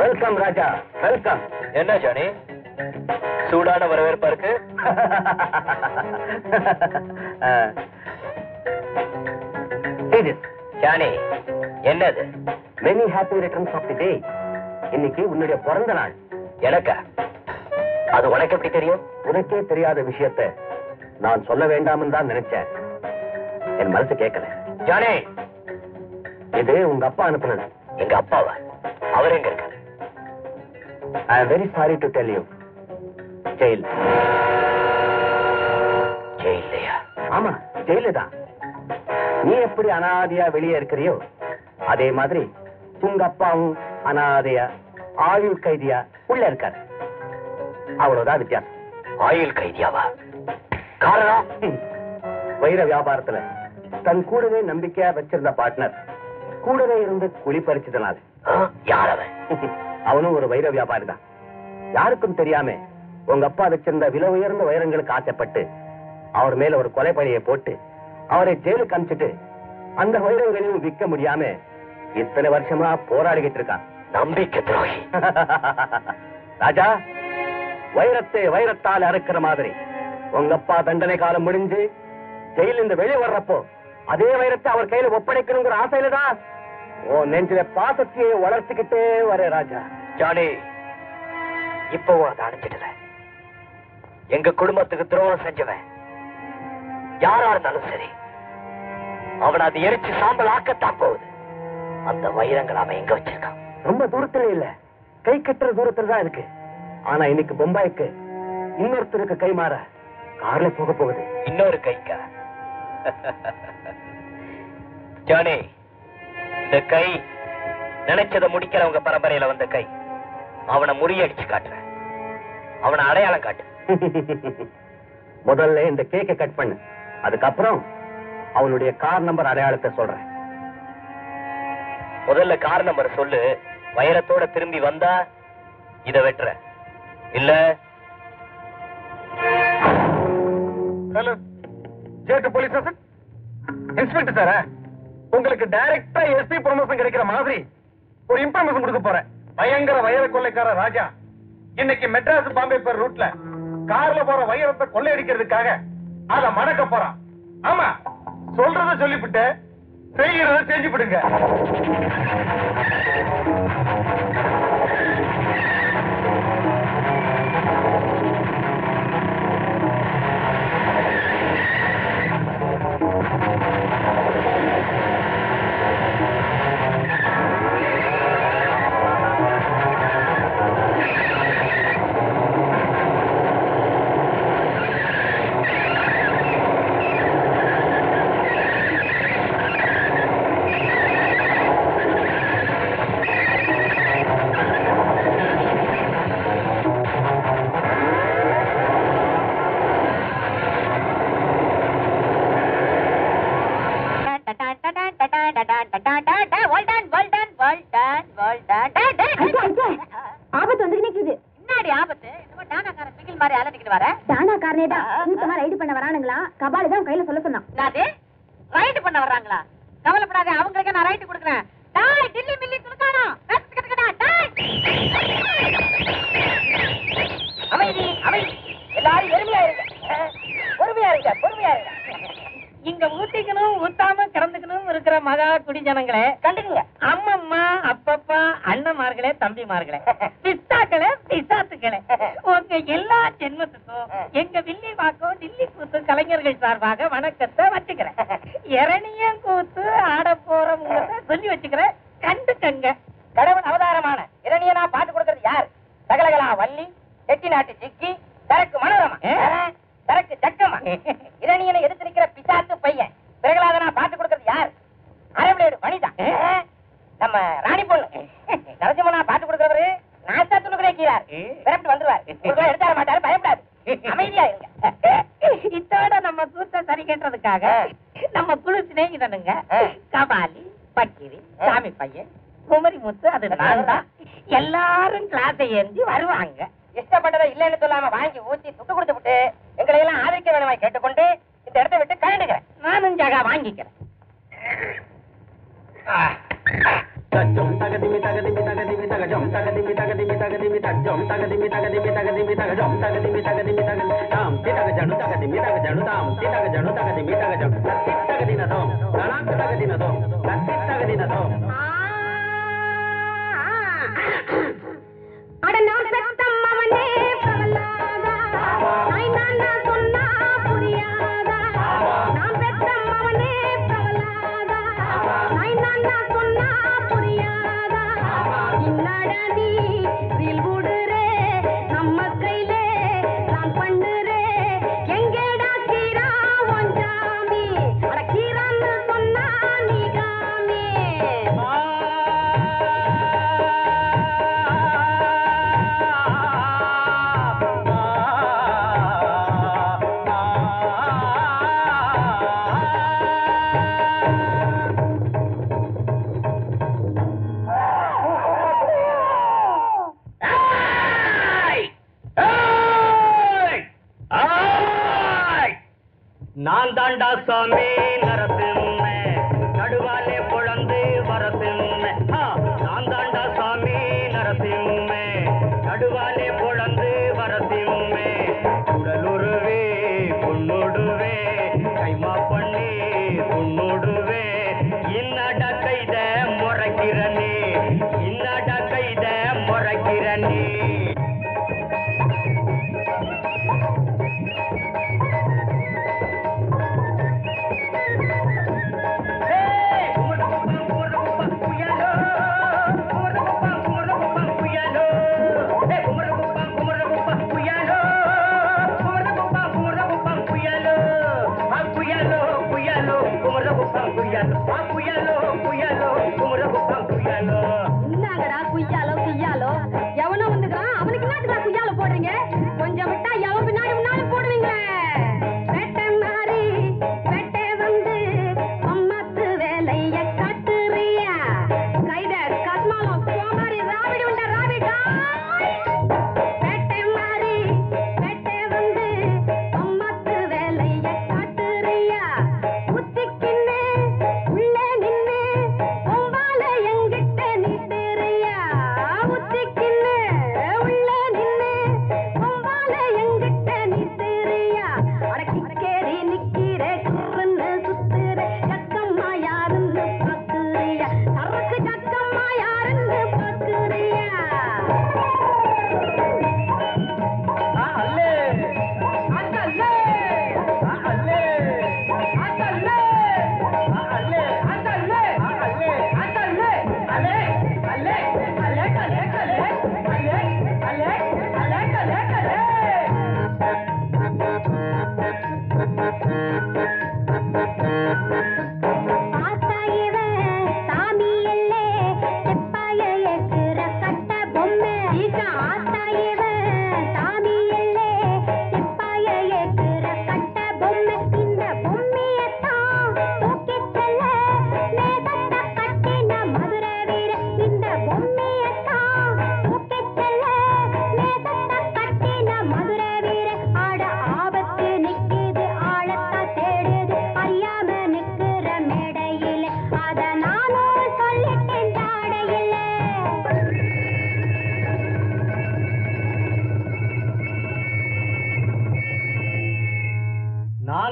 Welcome Raja, welcome. என்ன ஜானி, சூடான வரவேற்பா இருக்கு? ஜானி, என்னது? Many happy returns of the day. இன்னைக்கு உன்னுடைய பிறந்த நாள். எனக்கா? அது உனக்கு எப்படி தெரியும்? உனக்கே தெரியாத விஷயத்தை நான் சொல்ல வேண்டாம்னு தான் நினைச்சேன். என் மனசு கேட்கல. ஜானி, இது உங்க அப்பா அனுப்புனது. எங்க அப்பாவா? அவர் எங்க இருக்காரு? I am very sorry to tell you. Jail. ஜெயிலையா? ஆமா, ஜெயில தான். நீ எப்படி அனாதையா வெளியே இருக்கிறியோ அதே மாதிரி உங்க அப்பாவும் அனாதையா ஆயுள் கைதியா உள்ள இருக்காரு. அவ்வளவுதான் வித்தியாசம். ஆயுள் கைதியாவா? காரணம் வைர வியாபாரத்துல தன் கூடவே நம்பிக்கையா வச்சிருந்த பார்ட்னர் கூடவே இருந்து குழி பறிச்சதுனால. யார் அவன்? அவனும் ஒரு வைர வியாபாரி தான். யாருக்கும் தெரியாம உங்க அப்பா வச்சிருந்த விலை உயர்ந்த வைரங்களுக்கு ஆசைப்பட்டு அவர் மேல ஒரு கொலை பழியை போட்டு அவரை ஜெயிலுக்கு அனுப்பிச்சிட்டு அந்த வைரங்களையும் விற்க முடியாம இத்தனை வருஷமா போராடிக்கிட்டு இருக்கான். நம்பிக்கை துரோகி. ராஜா, வைரத்தை வைரத்தால் அறுக்கிற மாதிரி உங்க அப்பா தண்டனை காலம் முடிஞ்சு ஜெயில இருந்து வெளியே வர்றப்போ அதே வைரத்தை அவர் கையில ஒப்படைக்கணுங்கிற ஆசையில தான் உன் நெஞ்சில பாசத்தையே வளர்த்துக்கிட்டே வர ராஜா. ஜானி, இப்பவும் அதை அடைஞ்சிடல. எங்க குடும்பத்துக்கு துரோகம் செஞ்சவன் யாரா இருந்தாலும் சரி, அவன் அதை எரிச்சு சாம்பல் ஆக்கத்தான் போகுது. அந்த வைரங்கள் அவன் எங்க வச்சிருக்கான்? ரொம்ப தூரத்துல இல்ல, கை கட்டுற தூரத்துல தான் இருக்கு. ஆனா இன்னைக்கு பொம்பாய்க்கு இன்னொருத்தருக்கு கை மாற கார்ல போக போகுது. இன்னொரு கைக்கா? ஜானி, இந்த கை நினைச்சதை முடிக்கிறவங்க பரம்பரையில வந்த கை. அவனை முறியடிச்சு காட்டுற, அவனை அடையாளம் காட்டு. முதல்ல இந்த கேக்கை கட் பண்ணு, அதுக்கப்புறம் அவனுடைய கார் நம்பர் அடையாளத்தை சொல்றேன். முதல்ல கார் நம்பர் சொல்லு. வைரத்தோட திரும்பி வந்தா இத வெட்டுற, இல்ல? ஹலோ, சேட்டு போலீஸ் ஸ்டேஷன் இன்ஸ்பெக்டர் சார், உங்களுக்கு டைரக்டா எஸ்பி ப்ரமோஷன் கிடைக்கிற மாதிரி ஒரு இன்ஃபர்மேஷன் கொடுக்க போறேன். பயங்கர வைர கொள்ளைக்கார ராஜா இன்னைக்கு மெட்ராஸ் பாம்பே பேர் ரூட்ல கார்ல போற வைரத்தை கொள்ளையடிக்கிறதுக்காக அத மடக்க போறான். ஆமா, சொல்றத சொல்லிவிட்டு செய்யறத செஞ்சு விடுங்க. ஆபத்து வந்து நிக்குது. என்னடி ஆபத்து? என்னமோ டானாக்கார பிகில் மாதிரி அலட்டிக்கிட்டு வர. டானாக்காரனேடா கூட்டமா ரைடு பண்ண வரானுங்களா? கபாலி தான் கையில சொல்ல சொன்னான். நாது ரைடு பண்ண வர்றாங்களா? கவலைப்படாத, அவங்களுக்கு நான் ரைட் கொடுக்குறேன். டாய் டில்லி மில்லி துணுக்கானோ அமைதி அமைதி, எல்லாரும் எளிமையா இருங்க, பொறுமையா இருங்க, பொறுமையா இருங்க. இங்க ஊத்திக்கணும் ஊத்தாம கறந்துக்கணும் இருக்கிற மகா குடிஜனங்களே கண்டுக்குங்க. அம்மம்மா அப்பப்பா அண்ணன்மார்களே தம்பிமார்களே பிஸ்தாக்களே பிசாத்துக்களே, உங்க எல்லா ஜென்மத்துக்கும் எங்க வில்லி வாக்கம் டில்லி கூத்து கலைஞர்கள் சார்பாக வணக்கத்தை வச்சுக்கிறேன். இரணியம் கூத்து ஆட போறவங்க சொல்லி வச்சுக்கிறேன், கண்டுக்கங்க. கடவுள் அவதாரமான இரணியனா பாட்டு கொடுக்கறது யார்? சகலகலா வள்ளி, செட்டி நாட்டு சிக்கி, சரக்கு மனோரமா, சரக்கு ஜக்கமா. இரணியனை எடுத்து நிக்கிற பிசாத்து பையன் பிரகலாதனா பாட்டு கொடுக்கறது யார்? அரபிலேடு வனிதா, நம்ம ராணி பொண்ணு. நரசிம்மனா பாட்டு கொடுக்கறவரு நாஸ்தா துணுக்குறார், விரட்டு வந்துருவார். எடுத்தார மாட்டாரு, பயப்படாது, அமைதியா இருங்க. இத்தோட நம்ம கூத்த சரி கேட்டதுக்காக நம்ம குழு சிநேகிதனுங்க கபாலி, பக்கிரி, சாமி பையன், குமரி முத்து, அது நான் தான். எல்லாரும் கிளாஸை ஏந்தி வருவாங்க. இஷ்டப்பட்டதை இல்லைன்னு சொல்லாம வாங்கி ஊத்தி துட்டு கொடுத்து விட்டு எங்களை எல்லாம் ஆதரிக்க வேணுமாய் கேட்டுக்கொண்டு இந்த இடத்தை விட்டு கழண்டுகிறேன். நானும் ஜகா வாங்கிக்கிறேன். தஜம் தகதிமி தகதிமி தகதிமி தகஜம் தகதிமி தகதிமி தகதிமி தஜம் தகதிமி தகதிமி தகதிமி தகஜம் தகதிமி தகதிமி தகதி தாம் திதகஜனு தகதிமி தகஜனு தாம் திதகஜனு தகதிமி தகஜம் தகதினதோம் கணாக் தகதினதோம் தகதினதோம். அட நான் சத்தம் அவனே பிரகலாதா, நான் சொன்னா புரியாதா. நான் சத்தம் அவனே பிரகலாதா, நான் சொன்னா புரியாதா. இன்னடா நீ வில்குடுறே நம்ம கையிலே நான் பண்ணுறே. எங்கேடா கீரா ஒஞ்சாமி, அட கீரான்னு சொன்னா நீ காமி. நான் தாண்டா சாமி நரசிம்ம, நடுவாலே பொழந்து வரசிம்ம. நான் தாண்டா சாமி நரசிம்ம, நடுவாலே பொழந்து வரசிம்ம. உடலுருவே பொண்ணுடுவே, கைமா பண்ணி பொண்ணுடுவே. இன்னட கைத முறைக்கிறனே, இன்னட கைத முறைக்கிறனே. என்னங்கடா குய்யாலோ குய்யாலோ, எவனோ வந்துக்கிறான், அவனுக்கு என்ன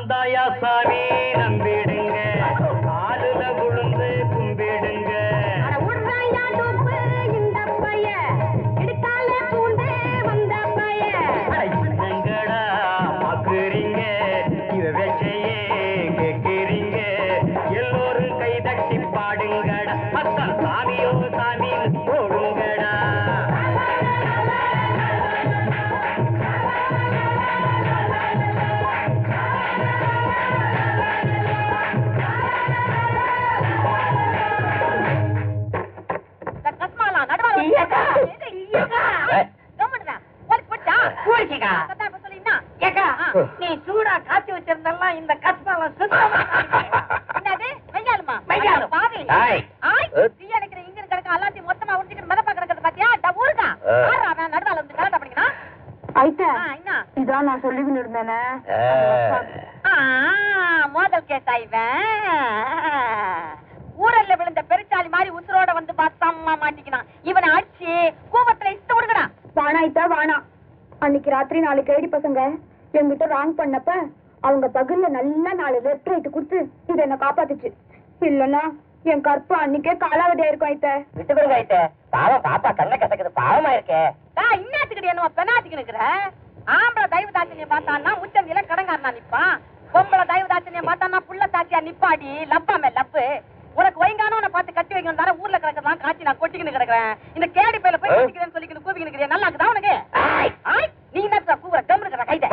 நான் தாயா சாமி நம்பிடுங்க, காலுல விழுந்து கும்பிடுங்க. என்னங்கடா பாக்குறீங்க, இவ வெச்சையே கேக்குறீங்க, எல்லோரும் கை தட்டி பாடுங்கடா, அத்தான் சாமியோ சாமி போடுங்கடா. நீ சூடா காய்ச்சி வச்சிருந்தெல்லாம் இந்த கஸ்மாலம் சுத்தமா இதான் நான் சொல்லிக்கிட்டு இருந்தேனே. மோதல் கேட்டா இவன் ஊரல்ல விழுந்த பெருச்சாலி மாதிரி உசுரோட வந்து பாத்தம்மா மாட்டிக்கினான். இவனை அடிச்சு கூவத்துல இஷ்ட கொடுக்கறான். வானாயிட்டா வானா. அன்னைக்கு ராத்திரி 4 கேடி பசங்க என்கிட்ட ராங் பண்ணப்ப அவங்க பகல்ல நல்லா 4 லெட்டர் ரைட்டு கொடுத்து இது என்ன காப்பாத்துச்சு. இல்லன்னா என் கற்பு அன்னைக்கே காலாவதியா இருக்கும். ஐத்த விட்டு கொடுங்க ஐத்த, பாவம் பாப்பா கண்ண கசக்குது, பாவமா இருக்கே. இன்னத்துக்கிட்ட என்ன பெனாத்திக்கு நிக்கிற? ஆம்பளை தயவு தாட்சியம் பார்த்தான்னா முச்சந்தில கடங்காரனா நிப்பான். பொம்பளை தயவு தாட்சியம் பார்த்தான்னா புள்ள தாட்சியா நிப்பாடி லப்பாமே லப்பு. உனக்கு வைங்கானவனை பார்த்து கட்டி வைக்கணும் தானே ஊர்ல கிடக்கிறதான் காட்சி நான் கொட்டிக்கின்னு கிடக்குறேன். இந்த கேடி பையில போய் கொட்டிக்கிறேன்னு சொல்லிக்கிட்டு கூவிக்கிட்டு நல்லா இருக்குதா உனக்கு? நீ என்ன கூவுற டம் இருக்கிற கைத?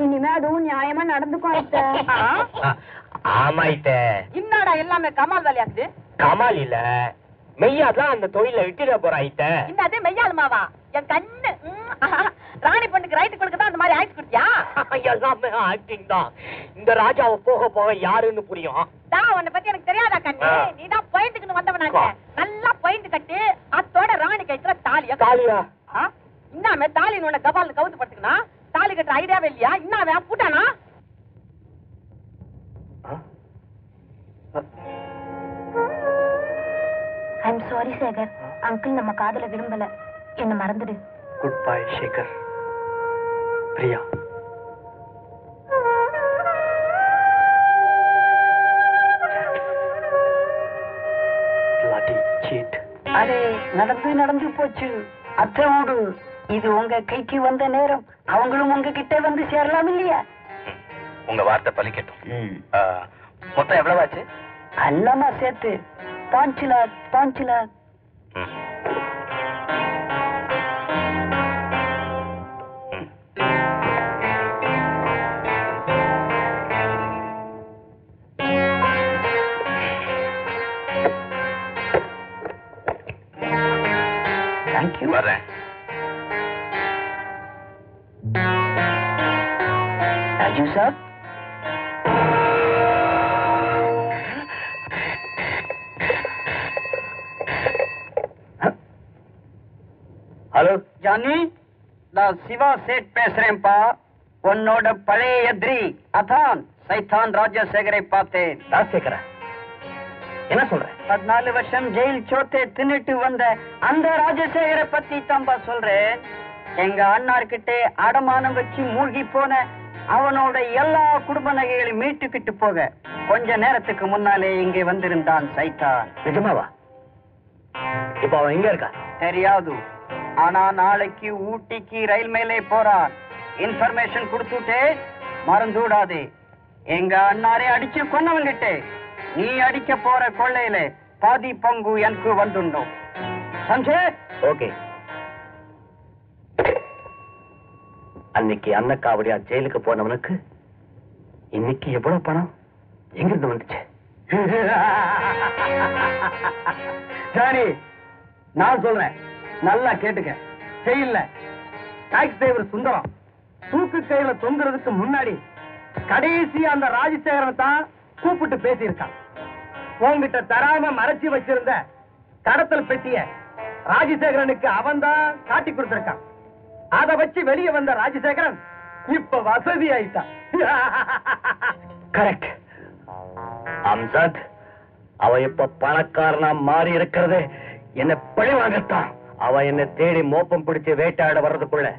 இனிமே அதுவும் நியாயமா நடந்துக்கும் ஐத்த. ஆமா ஐத்த. இன்னாடா எல்லாமே கமால் வேலையாக்குது. கமால் இல்ல, மெய்யாதான் அந்த தொழில விட்டுட போற ஐத்த. இந்த அதே மெய்யாலுமாவா? என் கண்ணு ராணி பொண்ணுக்கு ரைட்டு கொடுக்கதான் அந்த மாதிரி ஆயிட்டு கொடுத்தியா? எல்லாமே ஆக்டிங் தான். இந்த ராஜாவை போக போக யாருன்னு புரியும். உன்னை பத்தி எனக்கு தெரியாதா கண்ணு? நீதான் பாயிண்ட்டுக்கு வந்தவனாங்க. நல்லா பாயிண்ட் கட்டி அத்தோட ராணி கைத்துல தாலியா தாலியா இன்னாமே தாலி உன்னை கபால்னு கவுத்து படுத்துக்கனா? தாலி கட்டுற ஐடியாவே இல்லையா? இன்னாவே பூட்டானா? ஐம் சாரி சேகர், அங்கிள் நம்ம காதல விரும்பல, என்ன மறந்துடு. Goodbye Sekar. பிரியா. அரே நடந்து போச்சு. அத்தை ஊடு, இது உங்க கைக்கு வந்த நேரம். அவங்களும் உங்க கிட்ட வந்து சேரலாம் இல்லையா? உங்க வார்த்தை பலிக்கட்டும். மொத்தம் எவ்வளவு ஆச்சு? எல்லாமா சேர்த்து 5 லாக். தேங்க்யூ. வரேன். ராஜு சார், ஹலோ ஜானி, நான் சிவா சேட் பேசுறேன்பா. உன்னோட பழைய எதிரி அதான் சைத்தான் ராஜசேகரை பார்த்தேன். ராஜசேகரா? என்ன சொல்ற? 14 வருஷம் ஜெயில் சோத்தை தின்னுட்டு வந்த அந்த ராஜசேகரை பத்தி தம்பா சொல்றேன். எங்க அண்ணார்கிட்ட அடமானம் வச்சு மூழ்கி போன அவனோட எல்லா குடும்ப நகைகளையும் மீட்டுக்கிட்டு போக கொஞ்ச நேரத்துக்கு முன்னாலே இங்கே வந்திருந்தான் சைத்தான். நிஜமாவா? இப்ப அவன் எங்க இருக்கா? தெரியாது. ஆனா நாளைக்கு ஊட்டிக்கு ரயில் மேலே போறான். இன்ஃபர்மேஷன் கொடுத்துட்டே மறந்து விடாதே. எங்க அண்ணாரே அடிச்சு கொன்னவங்கிட்டே நீ அடிக்க போற கொள்ளையில பாதி பங்கு எனக்கு வந்துடும். சஞ்சே? ஓகே. அன்னைக்கு அன்னக்காவடியா ஜெயிலுக்கு போனவனுக்கு இன்னைக்கு எவ்வளவு பணம் எங்கிருந்து வந்துச்சு? ஜானி, நான் சொல்றேன், நல்லா கேட்டுக்க. ஜெயில்ல டாக்ஸ் டிரைவர் சுந்தரம் தூக்கு கையில தொங்குறதுக்கு முன்னாடி கடைசி அந்த ராஜசேகரன் தான் கூப்பிட்டு பேசியிருக்கான். உங்ககிட்ட தராம மறைச்சு வச்சிருந்த கடத்தல் பெட்டிய ராஜசேகரனுக்கு அவன் தான் காட்டி கொடுத்திருக்கான். அதை வச்சு வெளியே வந்த ராஜசேகரன் இப்ப வசதி ஆயிட்டான். கரெக்ட். அம்சத், அவ இப்ப பணக்காரனா மாறி இருக்கிறது என்ன பழி வாங்கத்தான். அவ என்ன தேடி மோப்பம் பிடிச்சு வேட்டாட வர்றதுக்குள்ள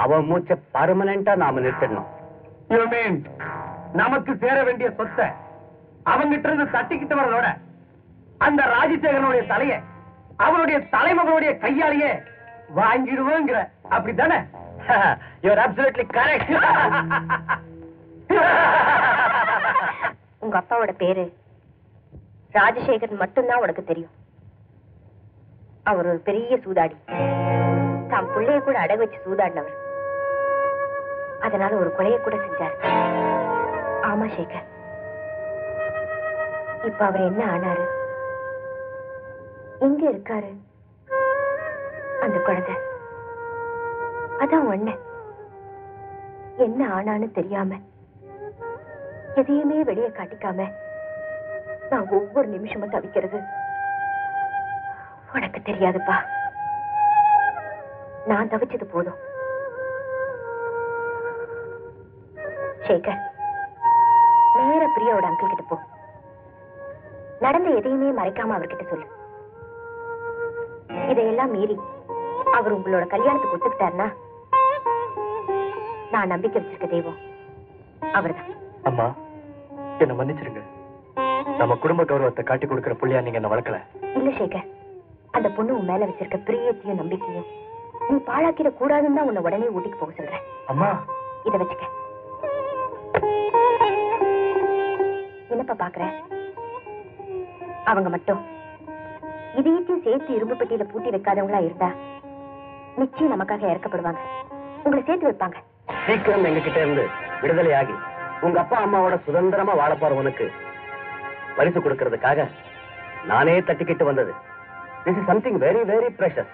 அவ மூச்ச பர்மனண்டா நாம நிறுத்தணும். You mean நமக்கு சேர வேண்டிய சொத்தை அவங்கிட்ட இருந்து தட்டிக்கிட்டு வரதோட அந்த ராஜசேகரனுடைய தலைய அவனுடைய தலைமகனுடைய கையாலேயே வாங்கிடுவோங்கிற அப்படித்தானே? You're absolutely correct. உங்க அப்பாவோட பேரு ராஜசேகரன் மட்டும்தான் உனக்கு தெரியும். அவர் ஒரு பெரிய சூதாடி. தாம் பிள்ளைய கூட அடகு வச்சு சூதாடினவர். அதனால ஒரு கொலையை கூட செஞ்சார். ஆமா சேகர், இப்ப அவர் என்ன ஆனாரு, எங்க இருக்காரு? அந்த குழந்தை அதான் ஒண்ணு என்ன ஆனான்னு தெரியாம எதையுமே வெளியே காட்டிக்காம நான் ஒவ்வொரு நிமிஷமும் தவிக்கிறது உனக்கு தெரியாதுப்பா. நான் தவிச்சது போதும். சேகர், நேர பிரியாவோட அங்கிள் கிட்ட போ. நடந்த எதையுமே மறைக்காம அவர்கிட்ட சொல்லு. இதையெல்லாம் மீறி அவர் உங்களோட கல்யாணத்துக்கு ஒத்துக்கிட்டாருன்னா நான் நம்பிக்கை வச்சிருக்க தெய்வம் அவர்தான். அம்மா, என்ன மன்னிச்சிருங்க. நம்ம குடும்ப கௌரவத்தை காட்டி கொடுக்கிற புள்ளியா நீங்க என்ன வளர்க்கல. இல்ல சேகர், அந்த பொண்ணு உன் மேல வச்சிருக்க பிரியத்தையும் நம்பிக்கையும் நீ பாழாக்கிட கூடாதுன்னு தான் உன்னை உடனே ஊட்டிக்கு போக சொல்றேன். அம்மா, இத வச்சுக்க. என்னப்பா பாக்குற? அவங்க மட்டும் இதயத்தையும் சேர்த்து இரும்பு பெட்டியில பூட்டி வைக்காதவங்களா இருந்தா நிச்சயம் நமக்காக இறக்கப்படுவாங்க. உங்களை சேர்த்து வைப்பாங்க. சீக்கிரம் எங்க கிட்ட இருந்து விடுதலை ஆகி உங்க அப்பா அம்மாவோட சுதந்திரமா வாழ போற உனக்கு பரிசு கொடுக்கறதுக்காக நானே தட்டிக்கிட்டு வந்தது. This is something very, very precious.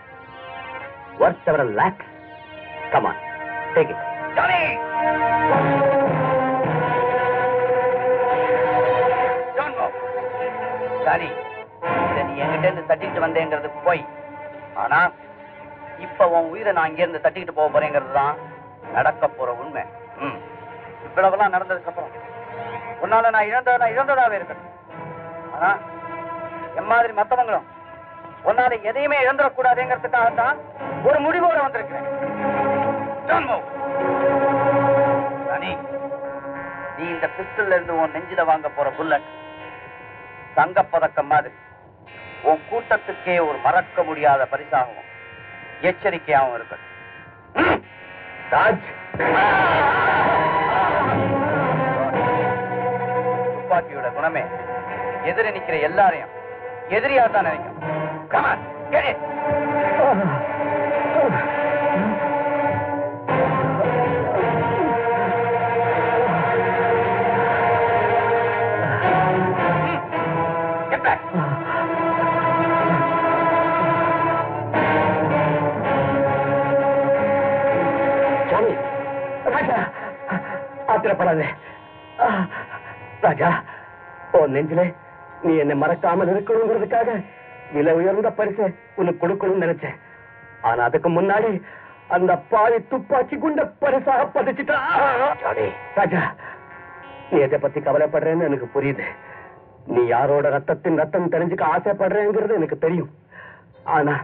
Worth several lakhs. Come on, take it. Johnny! Don't go. Johnny, இதை நீ என்கிட்ட இருந்து தட்டிட்டு வந்தேங்கிறது போய். ஆனா இப்ப உன் உயிரை நான் இங்க இருந்து தட்டிக்கிட்டு போக போறேங்கிறது தான் நடக்க போற உண்மை. இவ்வளவெல்லாம் நடந்ததுக்கு அப்புறம் உன்னால நான் இழந்ததாவே இருக்கேன். ஆனா என் மாதிரி மத்தவங்களும் உன்னால எதையுமே இழந்துடக்கூடாதுங்கிறதுக்காகத்தான் ஒரு முடிவோட வந்திருக்கிறேன். நீ இந்த பிஸ்டல்ல இருந்து உன் நெஞ்சில வாங்க போற புல்லட் தங்கப்பதக்கம் மாதிரி உன் கூட்டத்துக்கே ஒரு மறக்க முடியாத பரிசாகவும் எச்சரிக்கையாகவும் இருக்கு. துப்பாக்கியோட குணமே எதிரி நிக்கிற எல்லாரையும் எதிரியா தான் நினைக்கும். Come on, get it. Get back. Johnny, ராஜா, ஆத்திரப்படாதே. ராஜா, உன் நெஞ்சிலே நீ என்னை மறக்காமல் இருக்கணுங்கிறதுக்காக விலை உயர்ந்த பரிசை உனக்கு கொடுக்கணும்னு நினைச்சேன். ஆனா அதுக்கு முன்னாடி அந்த பாதி துப்பாக்கி குண்ட பரிசாக பதிச்சுட்டா. ராஜா, நீ எதை பத்தி கவலைப்படுறேன்னு எனக்கு புரியுது. நீ யாரோட ரத்தத்தின் ரத்தம் தெரிஞ்சுக்க ஆசைப்படுறேங்கிறது எனக்கு தெரியும். ஆனா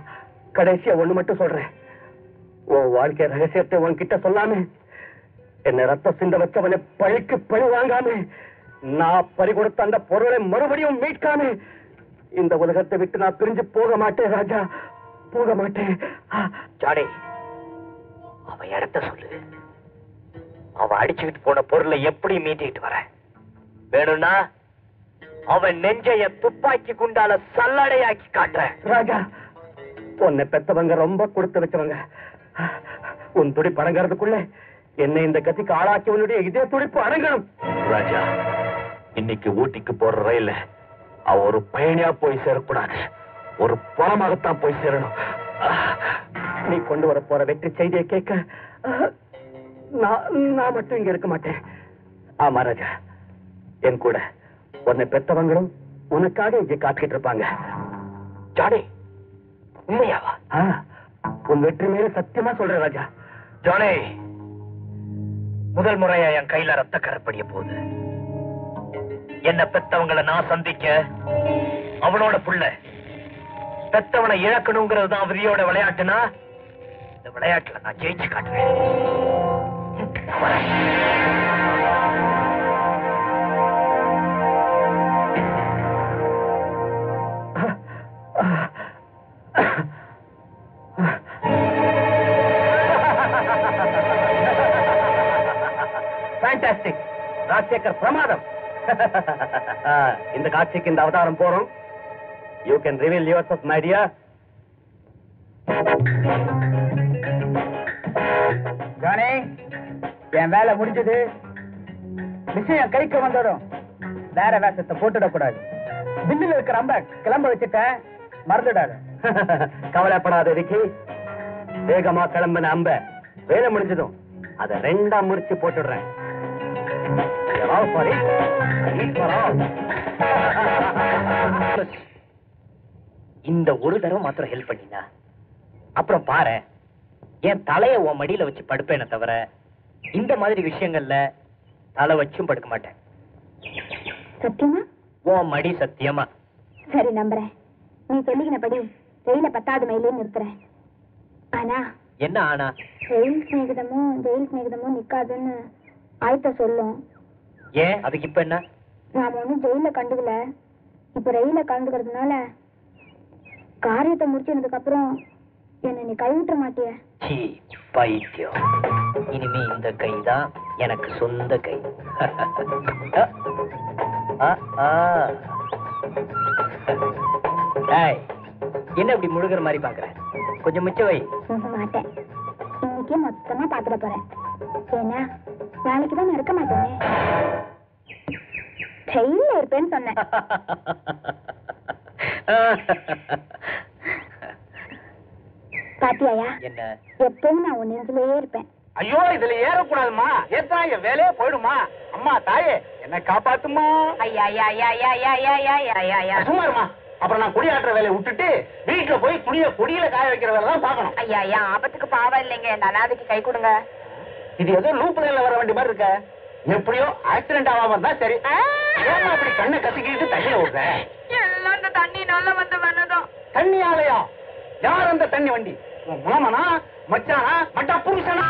கடைசியா ஒண்ணு மட்டும் சொல்றேன். உன் வாழ்க்கை ரகசியத்தை உன்கிட்ட சொல்லாம என்ன ரத்த சிந்த வச்சவனை பழிக்கு பழி வாங்காம நான் பறி கொடுத்த அந்த பொருளை மறுபடியும் மீட்காம இந்த உலகத்தை விட்டு நான் பிரிஞ்சு போக மாட்டேன் ராஜா, போக மாட்டேன். ஜானி, அவன் இடத்த சொல்லு. அவன் அடிச்சுக்கிட்டு போன பொருளை எப்படி மீட்டிட்டு வர வேணும்னா அவன் நெஞ்சைய துப்பாக்கி குண்டால சல்லடையாக்கி காட்டுறேன். ராஜா, உன்னை பெத்தவங்க ரொம்ப கொடுத்து வச்சவங்க. உன் துடிப்பு அடங்கிறதுக்குள்ள என்னை இந்த கத்திக்கு ஆளாக்கியவனுடைய இதே துடிப்பு அடங்கணும். ராஜா, இன்னைக்கு ஊட்டிக்கு போற ரயில்ல அவ ஒரு பயணியா போய் சேரக்கூடாது, ஒரு பணமாகத்தான் போய் சேரணும். நீ கொண்டு வர போற வெற்றி செய்தியை கேட்க நான் மட்டும் இங்க இருக்க மாட்டேன். ஆமா ராஜா, என் கூட உன்னை பெத்தவங்களும் உனக்காக இங்க காத்துக்கிட்டு இருப்பாங்க. ஜானி, உண்மையாவா? உன் வெற்றி மேல சத்தியமா சொல்றேன் ராஜா. ஜானி, முதல் முறையா என் கையில ரத்த கரப்படிய போகுது. என்ன பெத்தவங்களை நான் சந்திக்க அவளோட புள்ள பெத்தவனை இழக்கணுங்கிறது தான் விதியோட விளையாட்டுனா இந்த விளையாட்டுல நான் ஜெயிச்சு காட்டுவேன். ஃபேண்டாஸ்டிக். ராஜசேகர் பிரமாதம். இந்த காட்சிக்கு இந்த அவதாரம் போறோம். You can reveal yourself my dear. Johnny, என் வேலை முடிஞ்சது. விஷயம் கைக்கு வந்துடும். வேற வேஷத்தை போட்டுடக்கூடாது. பில்லில் இருக்கிற அம்ப கிளம்ப வச்சுட்டேன், மறந்துடாது. கவலைப்படாத விக்கி. வேகமா கிளம்பின அம்ப வேலை முடிஞ்சதும் அதை 2ஆ முறிச்சு போட்டுடுறேன். இந்த ஒரு தடவை மாத்திரம் ஹெல்ப் பண்ணினா அப்புறம் பாரு, என் தலைய உன் மடியில வச்சு படுப்பேனே தவிர இந்த மாதிரி விஷயங்கள்ல தலை வச்சும் படுக்க மாட்டேன். சத்தியமா? உன் மடி சத்தியமா. சரி, நம்புறேன். நீ சொல்லிக்கினபடி ரயில 10வது மைலே நிறுத்துறேன். ஆனா என்ன ஆனா? ரயில் சிநேகிதமும் நிக்காதுன்னு ஆயத்த சொல்லும். ஏன் அதுக்கு இப்ப என்ன? நாம ஒண்ணும் ஜெயில கண்டுக்கல. இப்ப ரயில கலந்துக்கிறதுனால காரியத்தை முடிச்சதுக்கு அப்புறம் என்ன நீ கைவிட்ட மாட்டிய? சீ, பைத்தியம். இனிமே இந்த கைதான் எனக்கு சொந்த கை. என்ன இப்படி முழுகிற மாதிரி பாக்குற? கொஞ்சம் மிச்ச வை. மாட்டேன். இன்னைக்கு மொத்தமா பாத்துட போறேன். ஏன்னா நாளைக்கு தான் இருக்க மாட்டேனே. கையில இருப்பேன்னு சொன்னேன். பாத்தியாயா? என்ன? எப்பவும் நான் உன் நெஞ்சிலேயே இருப்பேன். ஐயோ, இதுல ஏறக்கூடாதுமா. ஏத்தா என் வேலையே போயிடுமா. அம்மா தாயே, என்ன காப்பாத்துமா. சும்மாருமா. அப்புறம் நான் குடியாட்டுற வேலையை விட்டுட்டு வீட்டுல போய் குடியில காய வைக்கிற வேலை தான் பாக்கணும். ஐயா ஆபத்துக்கு பாவம் இல்லைங்க, இந்த அனாதைக்கு கை கொடுங்க. இது ஏதோ லூப் லைன்ல வர வேண்டிய மாதிரி இருக்க. எப்படியோ ஆக்சிடென்ட் ஆகாம இருந்தா சரி. ஏமா அப்படி கண்ணை கசிக்கிட்டு தண்ணியை விடுற? எல்லாம் இந்த தண்ணி நல்லா வந்து வந்ததும். தண்ணி ஆலையா? யார் அந்த தண்ணி வண்டி? உன் மாமனா, மச்சானா, மட்டா புருஷனா?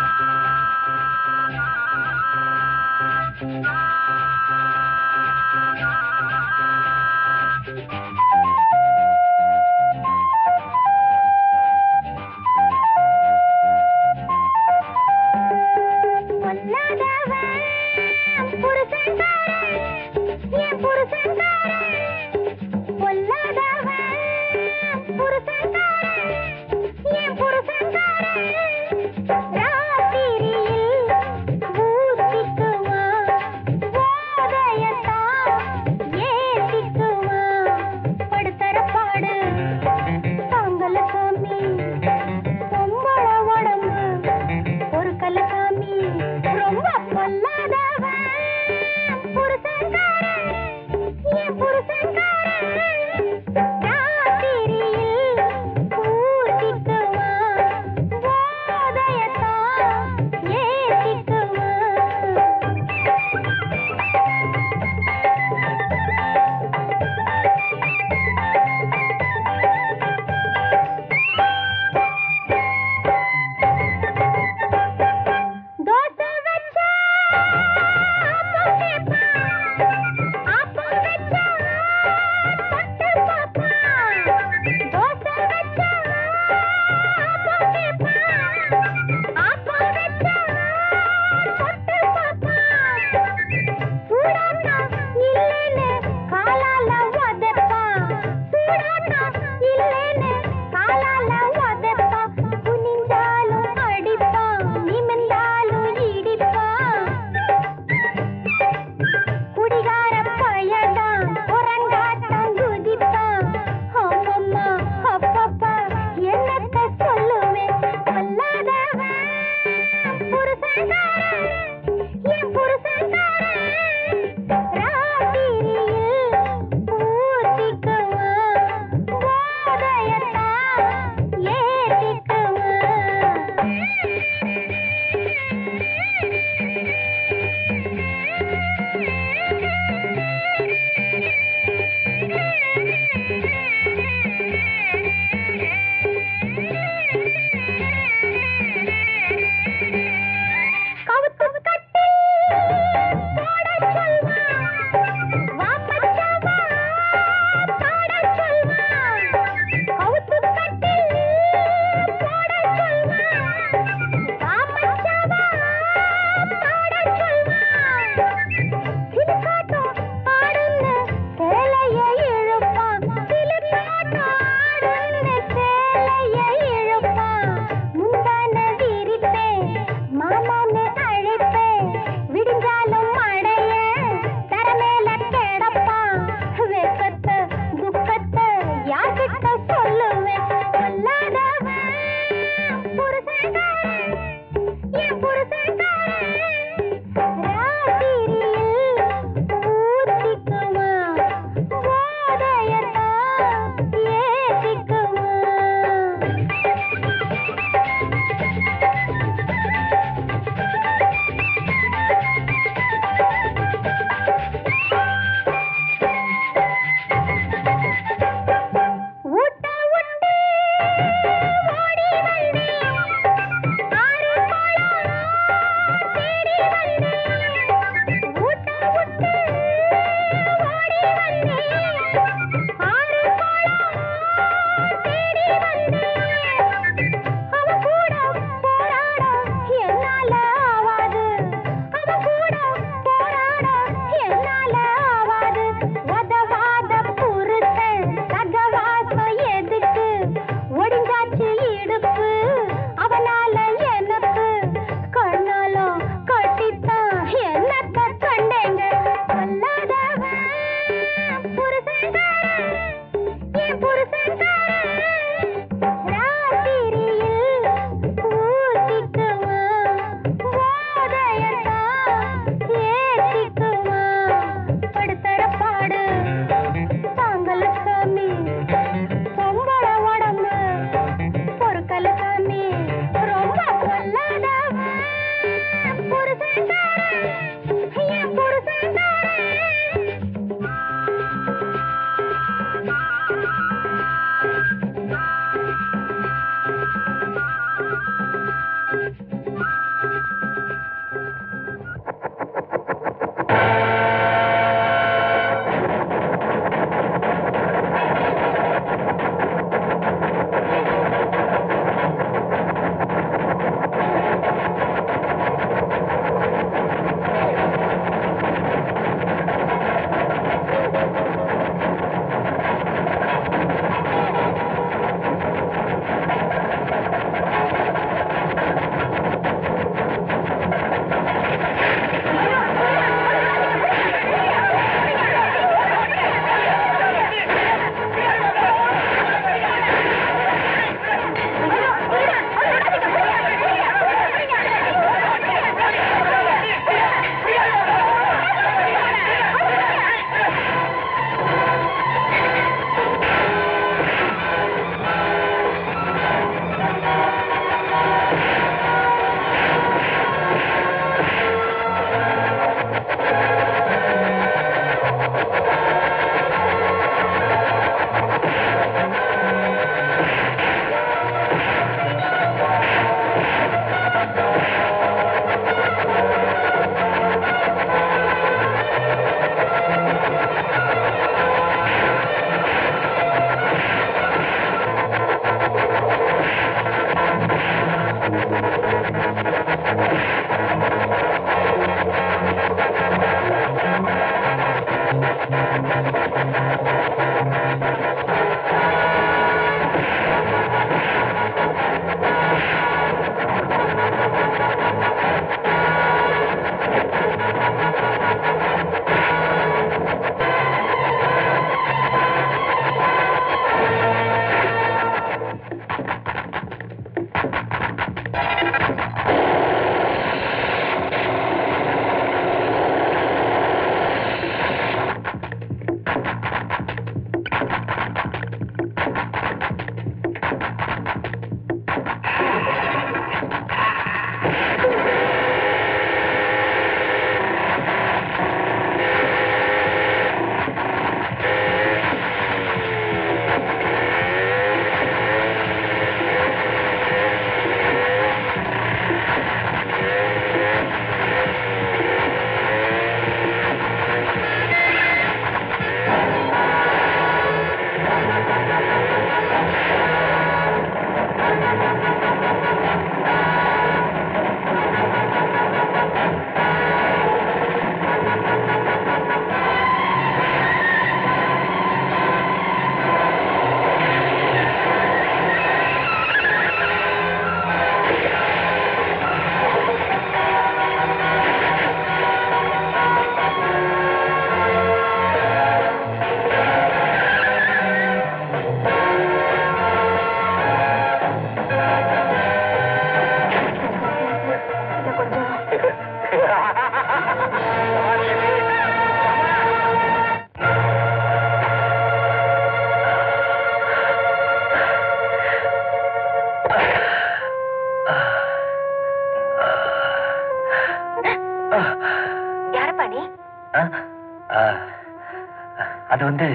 அது வந்து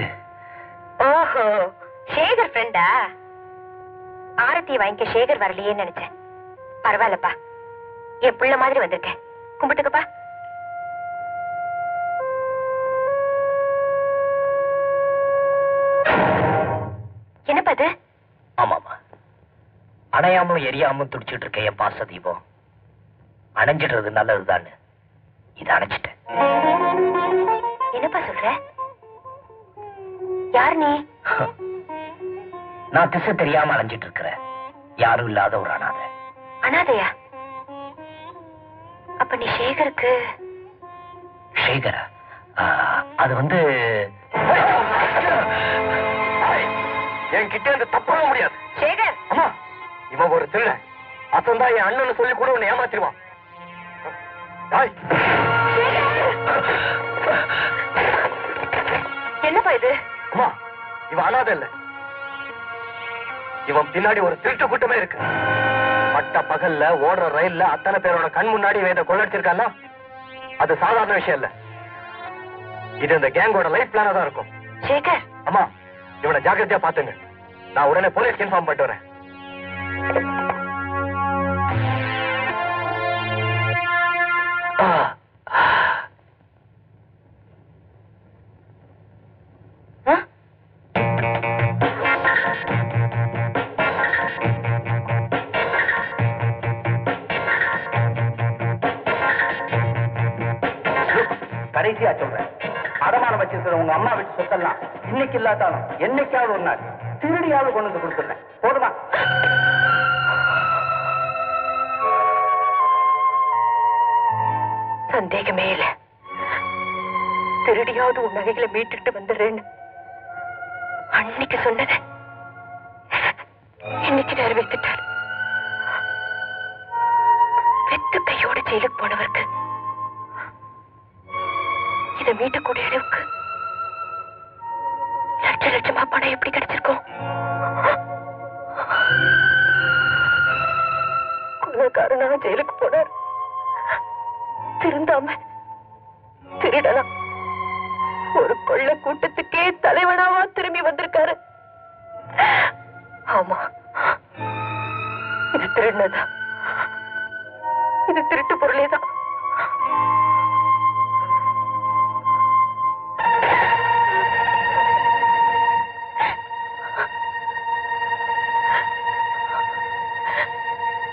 ஓஹோ சேகர் ஃப்ரெண்டா? ஆரத்தி வாங்கிக்க சேகர் வரலையேன்னு நினைச்சேன். பரவாயில்லப்பா, என் புள்ள மாதிரி வந்திருக்கேன். கும்பிட்டுக்கப்பா. என்னப்பா அது? ஆமாமா, அணையாமலும் எரியாமலும் துடிச்சிட்டு இருக்க என் பாச தீபம் அணைஞ்சிடுறது நல்லதுதான்னு இதை அணைச்சிட்டேன். என்னப்பா சொல்ற? யார் நீ? நான் திசை தெரியாம அலைஞ்சிட்டு இருக்கிறேன். யாரும் இல்லாத ஒரு அனாதை. அனாதையா? அப்ப நீ சேகருக்கு? சேகரா? அது வந்து என்கிட்ட இருந்து தப்பவே முடியாது. சேகர், அம்மா, இவன் ஒரு திருட. அசந்தா என் அண்ணன் சொல்லி கூட உன்னை ஏமாத்திருவான். என்னப்பா இது? அம்மா, இவன் அனாதை இல்ல. இவன் பின்னாடி ஒரு திருட்டு கூட்டமே இருக்கு. பட்ட பகல்ல ஓடுற ரயில்ல அத்தனை பேரோட கண் முன்னாடி இதை கொள்ளடிச்சிருக்கான்னா அது சாதாரண விஷயம் இல்ல. இது இந்த கேங்கோட லைஃப் பிளானா தான் இருக்கும். சேகர், அம்மா, இவனை ஜாக்கிரதையா பாத்துங்க. நான் உடனே போலீஸ்க்கு இன்ஃபார்ம் பண்ணிட்டு வரேன். கடைசியா சொல்றேன், அடமானம் வச்சிருக்கிற உங்க அம்மா வீட்டு சொத்தெல்லாம் இன்னைக்கு இல்லாட்டாலும் என்னைக்காவது ஒரு நாள் திருடியாவது கொண்டு வந்து கொடுத்துருந்தேன். போதுமா? சந்தேகமே இல்ல. திருடியாவது உன் நகைகளை மீட்டுட்டு வந்துடுறேன்னு அன்னைக்கு சொன்னத இன்னைக்கு நிறைவேற்றிட்டார். வெத்து கையோட ஜெயிலுக்கு போனவருக்கு இதை மீட்டக்கூடிய அளவுக்கு லட்ச லட்சமா பணம் எப்படி கிடைச்சிருக்கும்? கொலைக்காரனா ஜெயிலுக்கு போனார். திருந்தாம திருடலாம் ஒரு கொள்ள கூட்டத்துக்கே தலைவனாவா திரும்பி வந்திருக்காரு. ஆமா, இது திருடினதான். இது திருட்டு பொருளேதான்.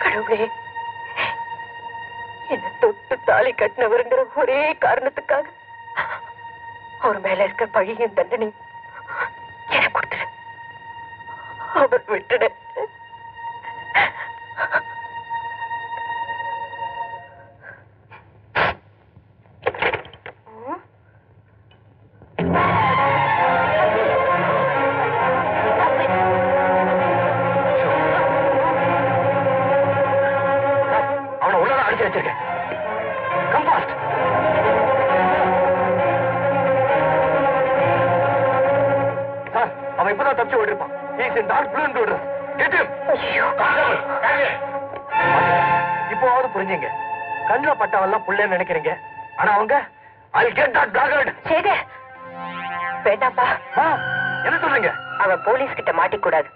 கடவுளே, என்ன தொட்டு தாலி கட்டினவருங்கிற ஒரே காரணத்துக்காக அவர் மேல இருக்க பழியும் தண்டனையும் எனக்கு கொடுத்துரு. அவர் விட்டுட. அவனை உள்ளதான் அடிச்சு வச்சிருக்கேன். கம்பாஸ்ட் சார், அவன் இப்பதான் தப்பிச்சு ஓடிருப்பான். He's in dark blue and blue dress. Get him. இப்போவாவது புரிஞ்சுங்க. கண்ணுல பட்டவெல்லாம் புள்ளன்னு நினைக்கிறீங்க. ஆனா அவங்க I'll get that blackguard. Sekar, வேண்டாப்பா. என்ன சொல்றீங்க? அவன் போலீஸ் கிட்ட மாட்டிக்கூடாது.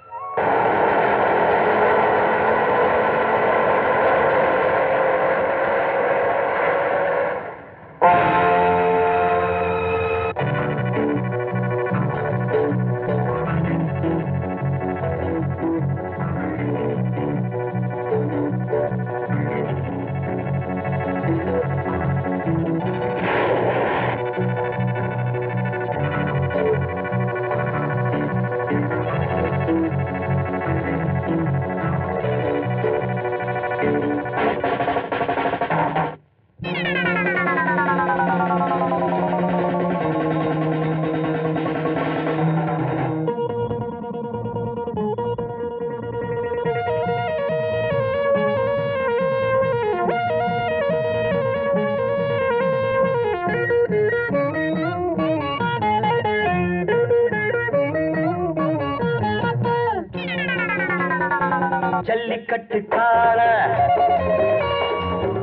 ஜல்லிக்கட்டு கால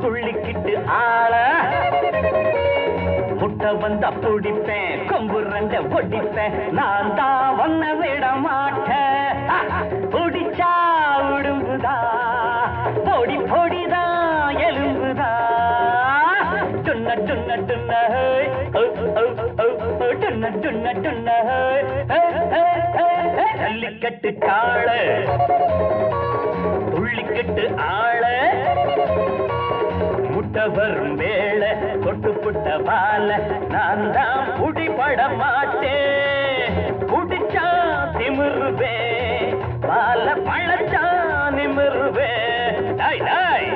துள்ளிக்கிட்டு ஆள முட்டை வந்தா பிடிப்பேன், கொம்பு ரெண்ட ஒடிப்பேன், நான் தான் ஒன்ன விட மாட்டேன். பிடிச்சா உடும்புதா, பொடி பொடிதான் எலும்புதா, டுன்ன டுன்ன டுன்ன டுன்ன டுன்ன டுன்ன ஜல்லிக்கட்டு கால துள்ளிக்கிட்டு ஆள முட்டை வரும் வேளை தொட்டு புட்ட பால நான் தான் புடிபட மாட்டேன். புடிச்சா திமிருவே, பால பழச்சா நிமிருவே. டாய் டாய்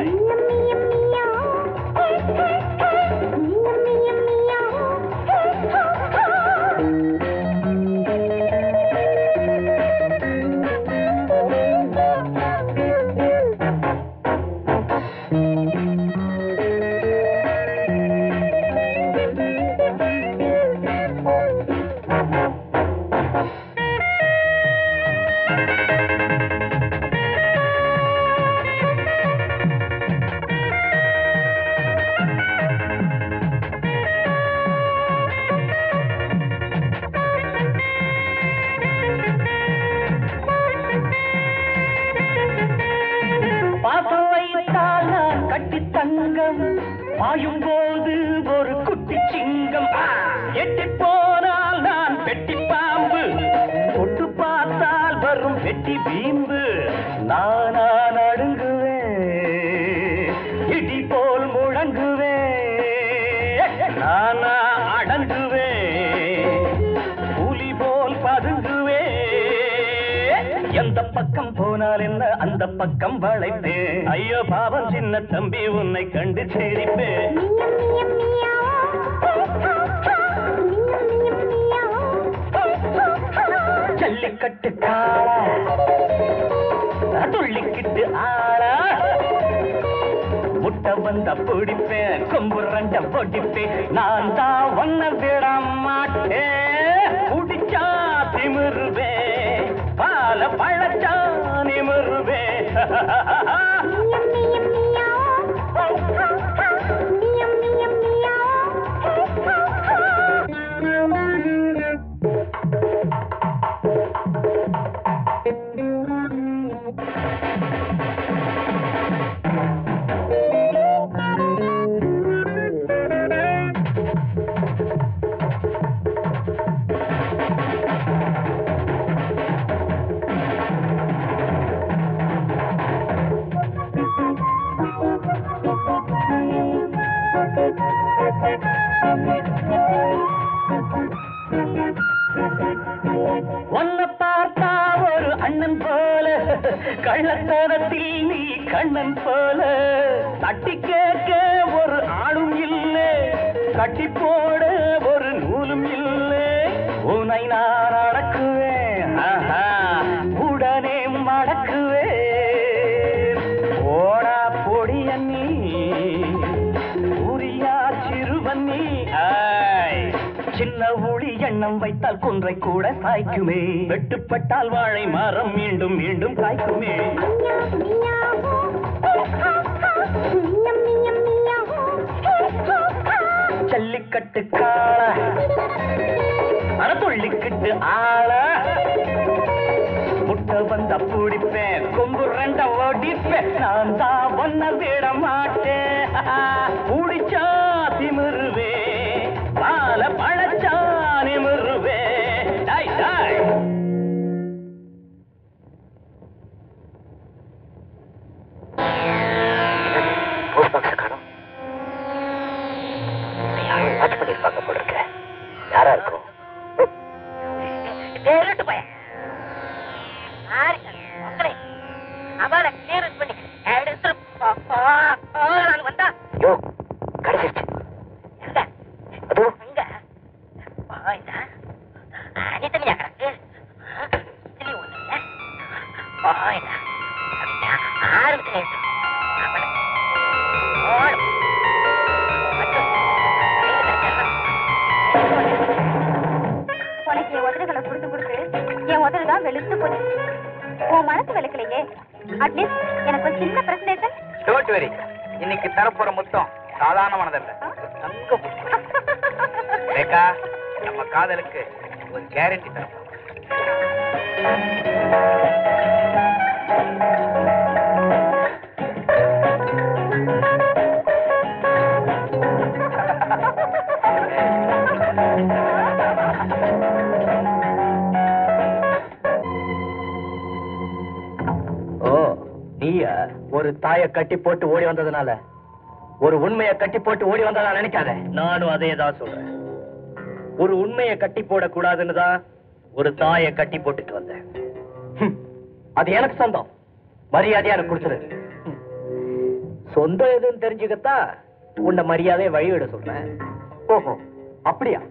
பாயும் போது ஒரு குட்டி சிங்கம், எட்டி போனால் நான் பெட்டி பாம்பு, தொட்டு பார்த்தால் வரும் வெட்டி பீம்பு. நானா நடுங்குவேன், இடி போல் முழங்குவேன், நானா அடங்குவேன், புலி போல் பதுங்குவேன். எந்த பக்கம் போனால் என்ன அந்த பக்கம் வளைப்பேன். ஐயோ பாவம் சின்ன தம்பி உன்னை கண்டு சிரிப்பேன். ஜல்லிக்கட்டு காளா துள்ளிக்கிட்டு ஆளா முட்டை வந்த பிடிப்பேன், கொம்பு ரெண்ட பொடிப்பேன், நான் தான் ஒன்ன விட மாட்டேன். குடிச்சா திமிருவே, பால பழச்சா நிமிருவே. உன்னை பார்த்தா ஒரு அண்ணன் போல, கள்ளத்தனத்தில் நீ கண்ணன் போல, தட்டி கேட்க ஒரு ஆளும் இல்லை, கட்டி போட ஒரு நூலும் இல்லை. உன்னை நான் அடக்குவேன், உடனே மடக்குவேன். ஓடா பொடிய நீ உரியா சிறுவன்னி, சின்ன ஒளி எண்ணம் வைத்தால் குன்றை கூட சாய்க்குமே, வெட்டுப்பட்டால் வாழை மரம் மீண்டும் மீண்டும் காய்க்குமே. ஜல்லிக்கட்டு காள அறத்துள்ளிக்கிட்டு ஆள, முட்டை வந்த பிடிப்பேன், கொம்பு ரெண்ட ஓடிப்பேன், நான் தான் ஒன்ன விட மாட்டேன். பிடிச்சா திமிருவே, பால பழச்சா நிமிருவே. டாய் டாய் யாரா இருக்கும்? அவனை கிளியரன்ஸ் பண்ணி வந்தா கிடைச்சிருச்சு. எங்க அதோ எங்க அனிதனியா கிடக்கு, இதுலயும் ஒண்ணு இல்ல. அப்படின்னா ஆரம்பிச்சு உனக்கு என் உதடுகளை கொடுத்து கொடுத்து என் உதடுதான் வெளுத்து போச்சு. உன் மனசு வெளுக்கலையே, அட்லீஸ்ட் எனக்கு ஒரு சின்ன பிரசன்டேஷன். டோன்ட் வெரி, இன்னைக்கு தரப்போற மொத்தம் சாதாரணமானதல்ல, தங்க முத்தம். ரேகா, நம்ம காதலுக்கு ஒரு கேரண்டி தரும். நீயா ஒரு தாயை கட்டி போட்டு ஓடி வந்ததுனால ஒரு உண்மையை கட்டி போட்டு ஓடி வந்ததா நினைக்காத. நானும் அதே தான் சொல்றேன். ஒரு உண்மையை கட்டி போட கூடாதுன்னு தான் ஒரு தாயை கட்டி போட்டுட்டு வந்தேன். அது எனக்கு சொந்தம், மரியாதையா எனக்கு கொடுத்துரு. சொந்தம் எதுன்னு தெரிஞ்சுக்கத்தா உன்னை மரியாதையை வழிவிட சொல்றேன். ஓஹோ, அப்படியா?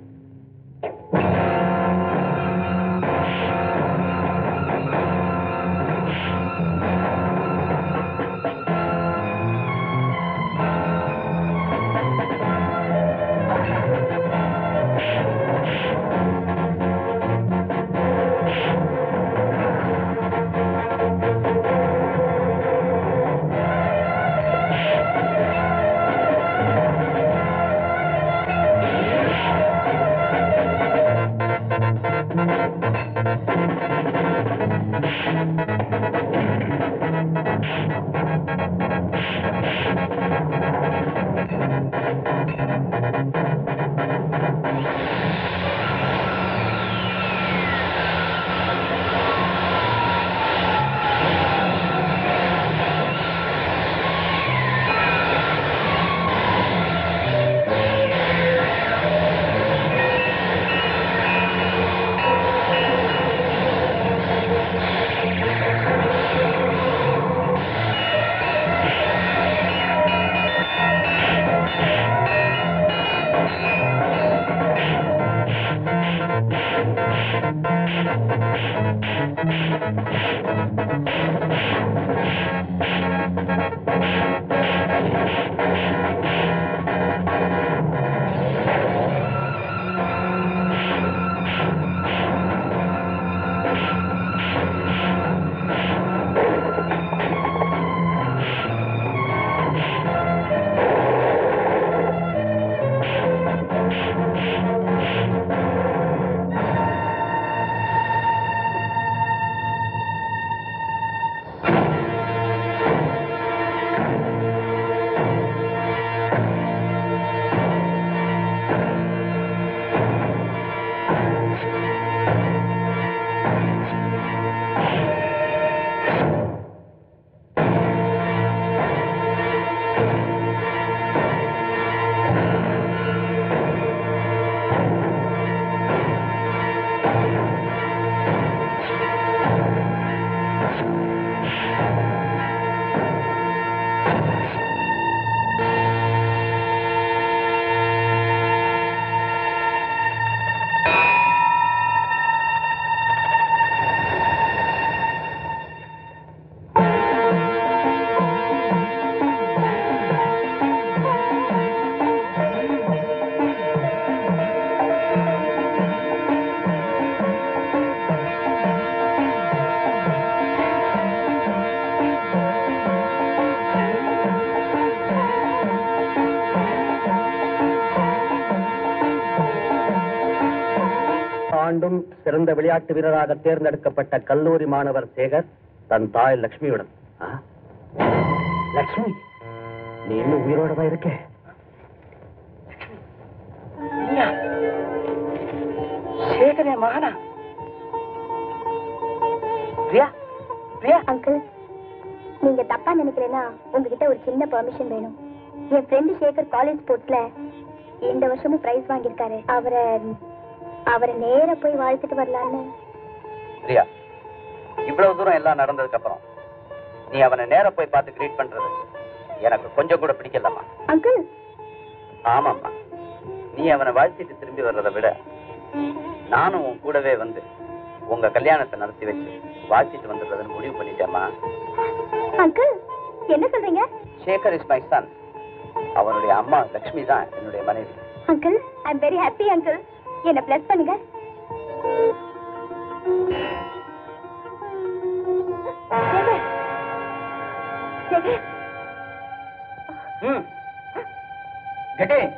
ஆண்டும் சிறந்த விளையாட்டு வீரராக தேர்ந்தெடுக்கப்பட்ட கல்லூரி மாணவர் சேகர் தன் தாய் லட்சுமியுடன். லட்சுமி, நீ இன்னும் உயிரோடவா இருக்க? சேகரே மகனா? பிரியா, பிரியா. அங்கிள், நீங்க தப்பா நினைக்கிறேன்னா உங்ககிட்ட ஒரு சின்ன பெர்மிஷன் வேணும். என் ஃப்ரெண்டு சேகர் காலேஜ் ஸ்போர்ட்ஸ்ல இந்த வருஷமும் பிரைஸ் வாங்கியிருக்காரு. அவரை நேர போய் வாழ்த்துட்டு வரலான்னு. பிரியா, இவ்வளவு தூரம் எல்லாம் நடந்ததுக்கு அப்புறம் நீ அவனை நேர போய் பார்த்து கிரீட் பண்றது எனக்கு கொஞ்சம் கூட பிடிக்கலம்மா. அங்கிள். ஆமாம்மா, நீ அவனை வாழ்த்திட்டு திரும்பி வர்றதை விட நானும் உன் கூடவே வந்து உங்க கல்யாணத்தை நடத்தி வச்சு வாழ்த்திட்டு வந்துடுறதுன்னு முடிவு பண்ணிட்டேம்மா. அங்கிள், என்ன சொல்றீங்க? Sekar is my son. அவனுடைய அம்மா லட்சுமி தான் என்னுடைய மனைவி. Uncle, I am very happy uncle. என்ன பிளஸ் பண்ணுங்க. Get in.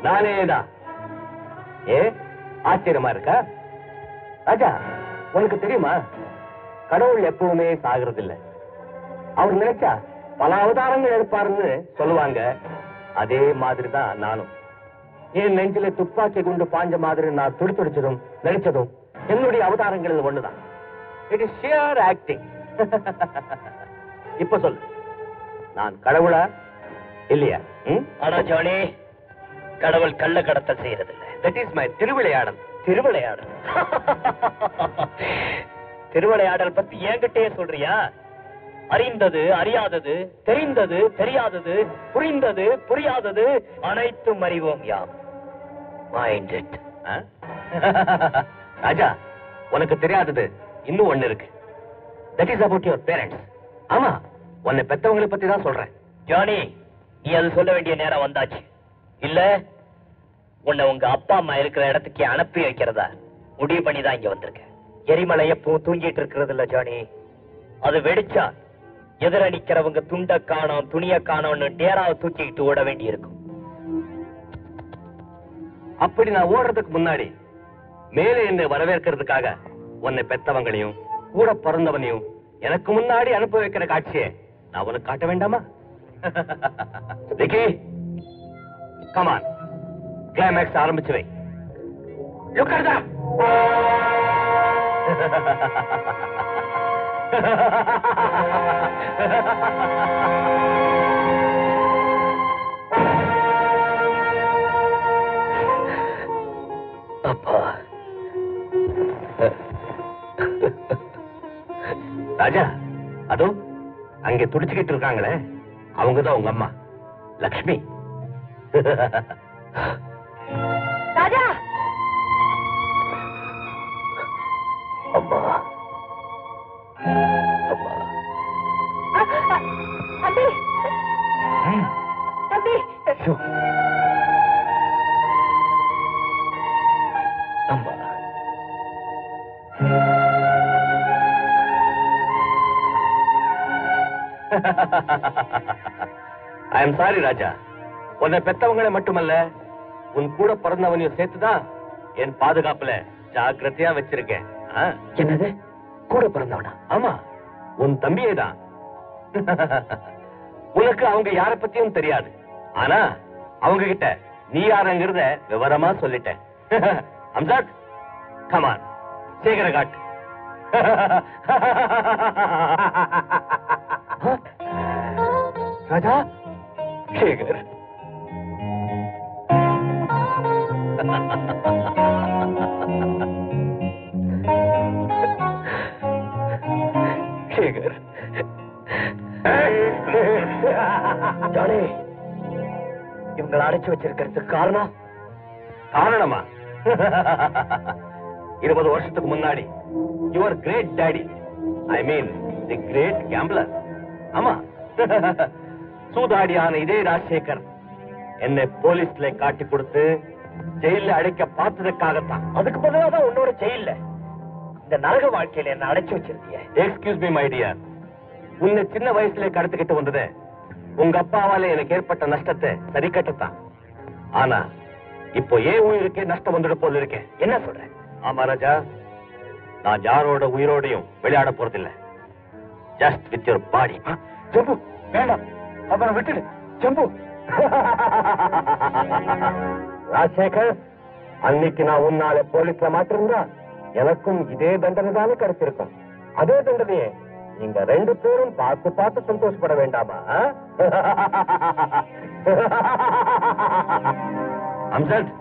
நானேதான். ஆச்சரியமா இருக்கா ராஜா? உனக்கு தெரியுமா, கடவுள் எப்பவுமே சாகிறது இல்ல. அவர் நினைச்சா பல அவதாரங்கள் எடுப்பாருன்னு சொல்லுவாங்க. அதே மாதிரிதான் நானும். என் நெஞ்சில துப்பாக்கி குண்டு பாஞ்ச மாதிரி நான் துடிச்சதும் நினைச்சதும் என்னுடைய அவதாரங்கள் ஒண்ணுதான். It is shear acting. இப்ப சொல்லு, நான் கடவுளா இல்லையா? ஆனா ஜானி, கடவுள் கள்ள கடத்தல் செய்யறதில்லை. தட் இஸ் மை திருவிளையாடல். திருவிளையாடல்? திருவிளையாடல் பத்தி என்கிட்டயே சொல்றியா? அறிந்தது அறியாதது, தெரிந்தது தெரியாதது, புரிந்தது புரியாதது அனைத்தும் அறிவோம் யாம். Mind it. ராஜா, உனக்கு தெரியாதது இன்னும் ஒண்ணு இருக்கு. That is about your parents. ஆமா, உன்னை பெத்தவங்களை பத்தி தான் சொல்றேன். ஜானி, நீ அது சொல்ல வேண்டிய நேரம் வந்தாச்சு. இல்ல உன்னை உங்க அப்பா அம்மா இருக்கிற இடத்துக்கு அனுப்பி வைக்கிறதா முடிவு பண்ணி தான் இங்க வந்திருக்க. எரிமலை எப்பவும் தூங்கிட்டு இருக்கிறது இல்ல ஜானி. அது வெடிச்சா எதிர நிக்கிறவங்க துண்ட காணோம் துணிய காணோம்னு டேராவை தூக்கிக்கிட்டு ஓட வேண்டி இருக்கும். அப்படி நான் ஓடுறதுக்கு முன்னாடி மேலே என்னை வரவேற்கிறதுக்காக உன்னை பெத்தவங்களையும் கூட பிறந்தவனையும் எனக்கு முன்னாடி அனுப்ப வைக்கிற காட்சியை நான் உனக்கு காட்ட வேண்டாமா? விக்கி, கம் ஆன், கிளைமேக்ஸ் ஆரம்பிச்சு வை. லுக் அட் தம். அப்பா. ராஜா, அதோ அங்கே துடிச்சுக்கிட்டு இருக்காங்களே, அவங்கதான் உங்க அம்மா லக்ஷ்மி. ராஜா, அம்மா அம்மா. தம்பி தம்பி. அம்மா. ஐ எம் சாரி ராஜா. உன்னை பெத்தவங்களை மட்டுமல்ல, உன் கூட பிறந்தவனையும் சேர்த்துதான் என் பாதுகாப்புல ஜாக்கிரதையா வச்சிருக்கேன். என்னது, கூட பிறந்தவனா? ஆமா, உன் தம்பியே தான். உனக்கு அவங்க யார பத்தியும் தெரியாது. ஆனா அவங்க கிட்ட நீ யாருங்கிறத விவரமா சொல்லிட்டேன். அம்சாத், கமான், சேகர காட்டு. ராஜா, சேகர். சேகர். ஜானி, இவங்களை அடைச்சு வச்சிருக்கிறதுக்கு காரணம் காரணமா 20 வருஷத்துக்கு முன்னாடி your great daddy I mean the great gambler ஆமா சூதாடியான இதே ராஜசேகர் என்னை போலீஸ்ல காட்டி கொடுத்து ஜெயில அடைக்க பார்த்ததுக்காகத்தான். அதுக்கு பதிலாதான் உன்னோட ஜெயில இந்த நரக வாழ்க்கையில என்ன அடைச்சு வச்சிருக்கிய. எக்ஸ்கியூஸ் மீ மை டியர், உன்னை சின்ன வயசுல கடத்திக்கிட்டு வந்தது உங்க அப்பாவால எனக்கு ஏற்பட்ட நஷ்டத்தை சரி கட்டத்தான். ஆனா இப்போ ஏன் உயிருக்கே நஷ்டம் வந்துட போல இருக்கேன். என்ன சொல்ற? ஆமா ராஜா, நான் யாரோட உயிரோடையும் விளையாட போறதில்லை. Just with your body. Jambu வேண்டாம், அவனை விட்டுடு. ஜம்பு ராஜசேகர், அன்னைக்கு நான் உன்னால போலீஸ்ல மாட்டிருந்தா எனக்கும் இதே தண்டனை தானே கிடைச்சிருக்கும். அதே தண்டனையே நீங்க 2 பேரும் பார்த்து பார்த்து சந்தோஷப்பட வேண்டாமா? அம்சத்,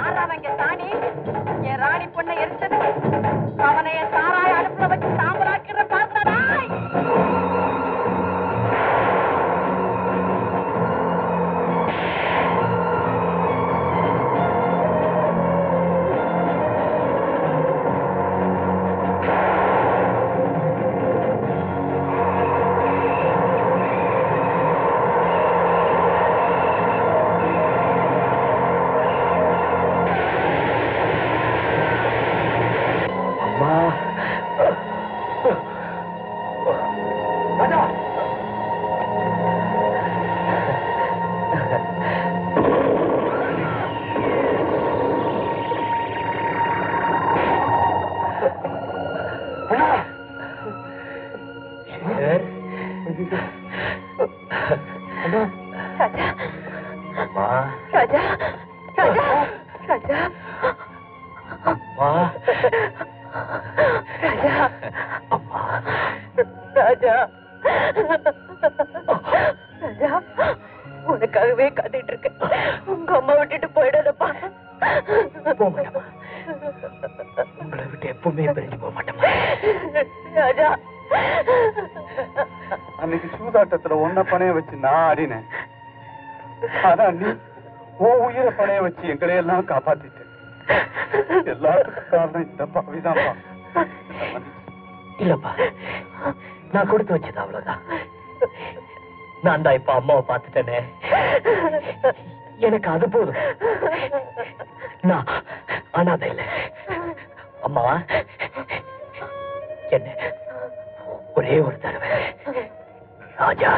ஆறாவங்க தானி என் ராணி பொண்ணை எரிச்சது அவனை என் சாராய அடுப்புல வச்சு சாம்பலாக்கிற பாக்குறடா. ராஜா ராஜா ராஜா ராஜா ராஜா ராஜா உனக்காகவே காத்துட்டு இருக்கேன். உங்க அம்மா விட்டுட்டு போயிடாதப்பா. போக மாட்டேமா, உங்களை விட்டு எப்பவுமே பிரிஞ்சு போக மாட்டேமா. ராஜா அன்னைக்கு சூதாட்டத்துல ஒன்ன பணைய வச்சு நான் ஆடினேன். ஆனா நீ உன் உயிரை பணைய வச்சு எங்களை எல்லாம் காப்பாத்திட்ட. எல்லாத்துக்கும் காரணம் இந்த பாவிதான்ப்பா. இல்லப்பா, நான் கொடுத்து வச்சது அவ்வளவுதான். நான் தான் இப்ப அம்மாவை பார்த்துட்டேனே, எனக்கு அது போதும். நான் அனாதை இல்லை. அம்மா, என்ன ஒரே ஒரு தடவை ராஜா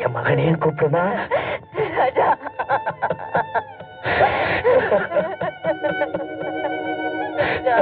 என் மகனேன்னு கூப்பிடுமா? ராஜா ராஜா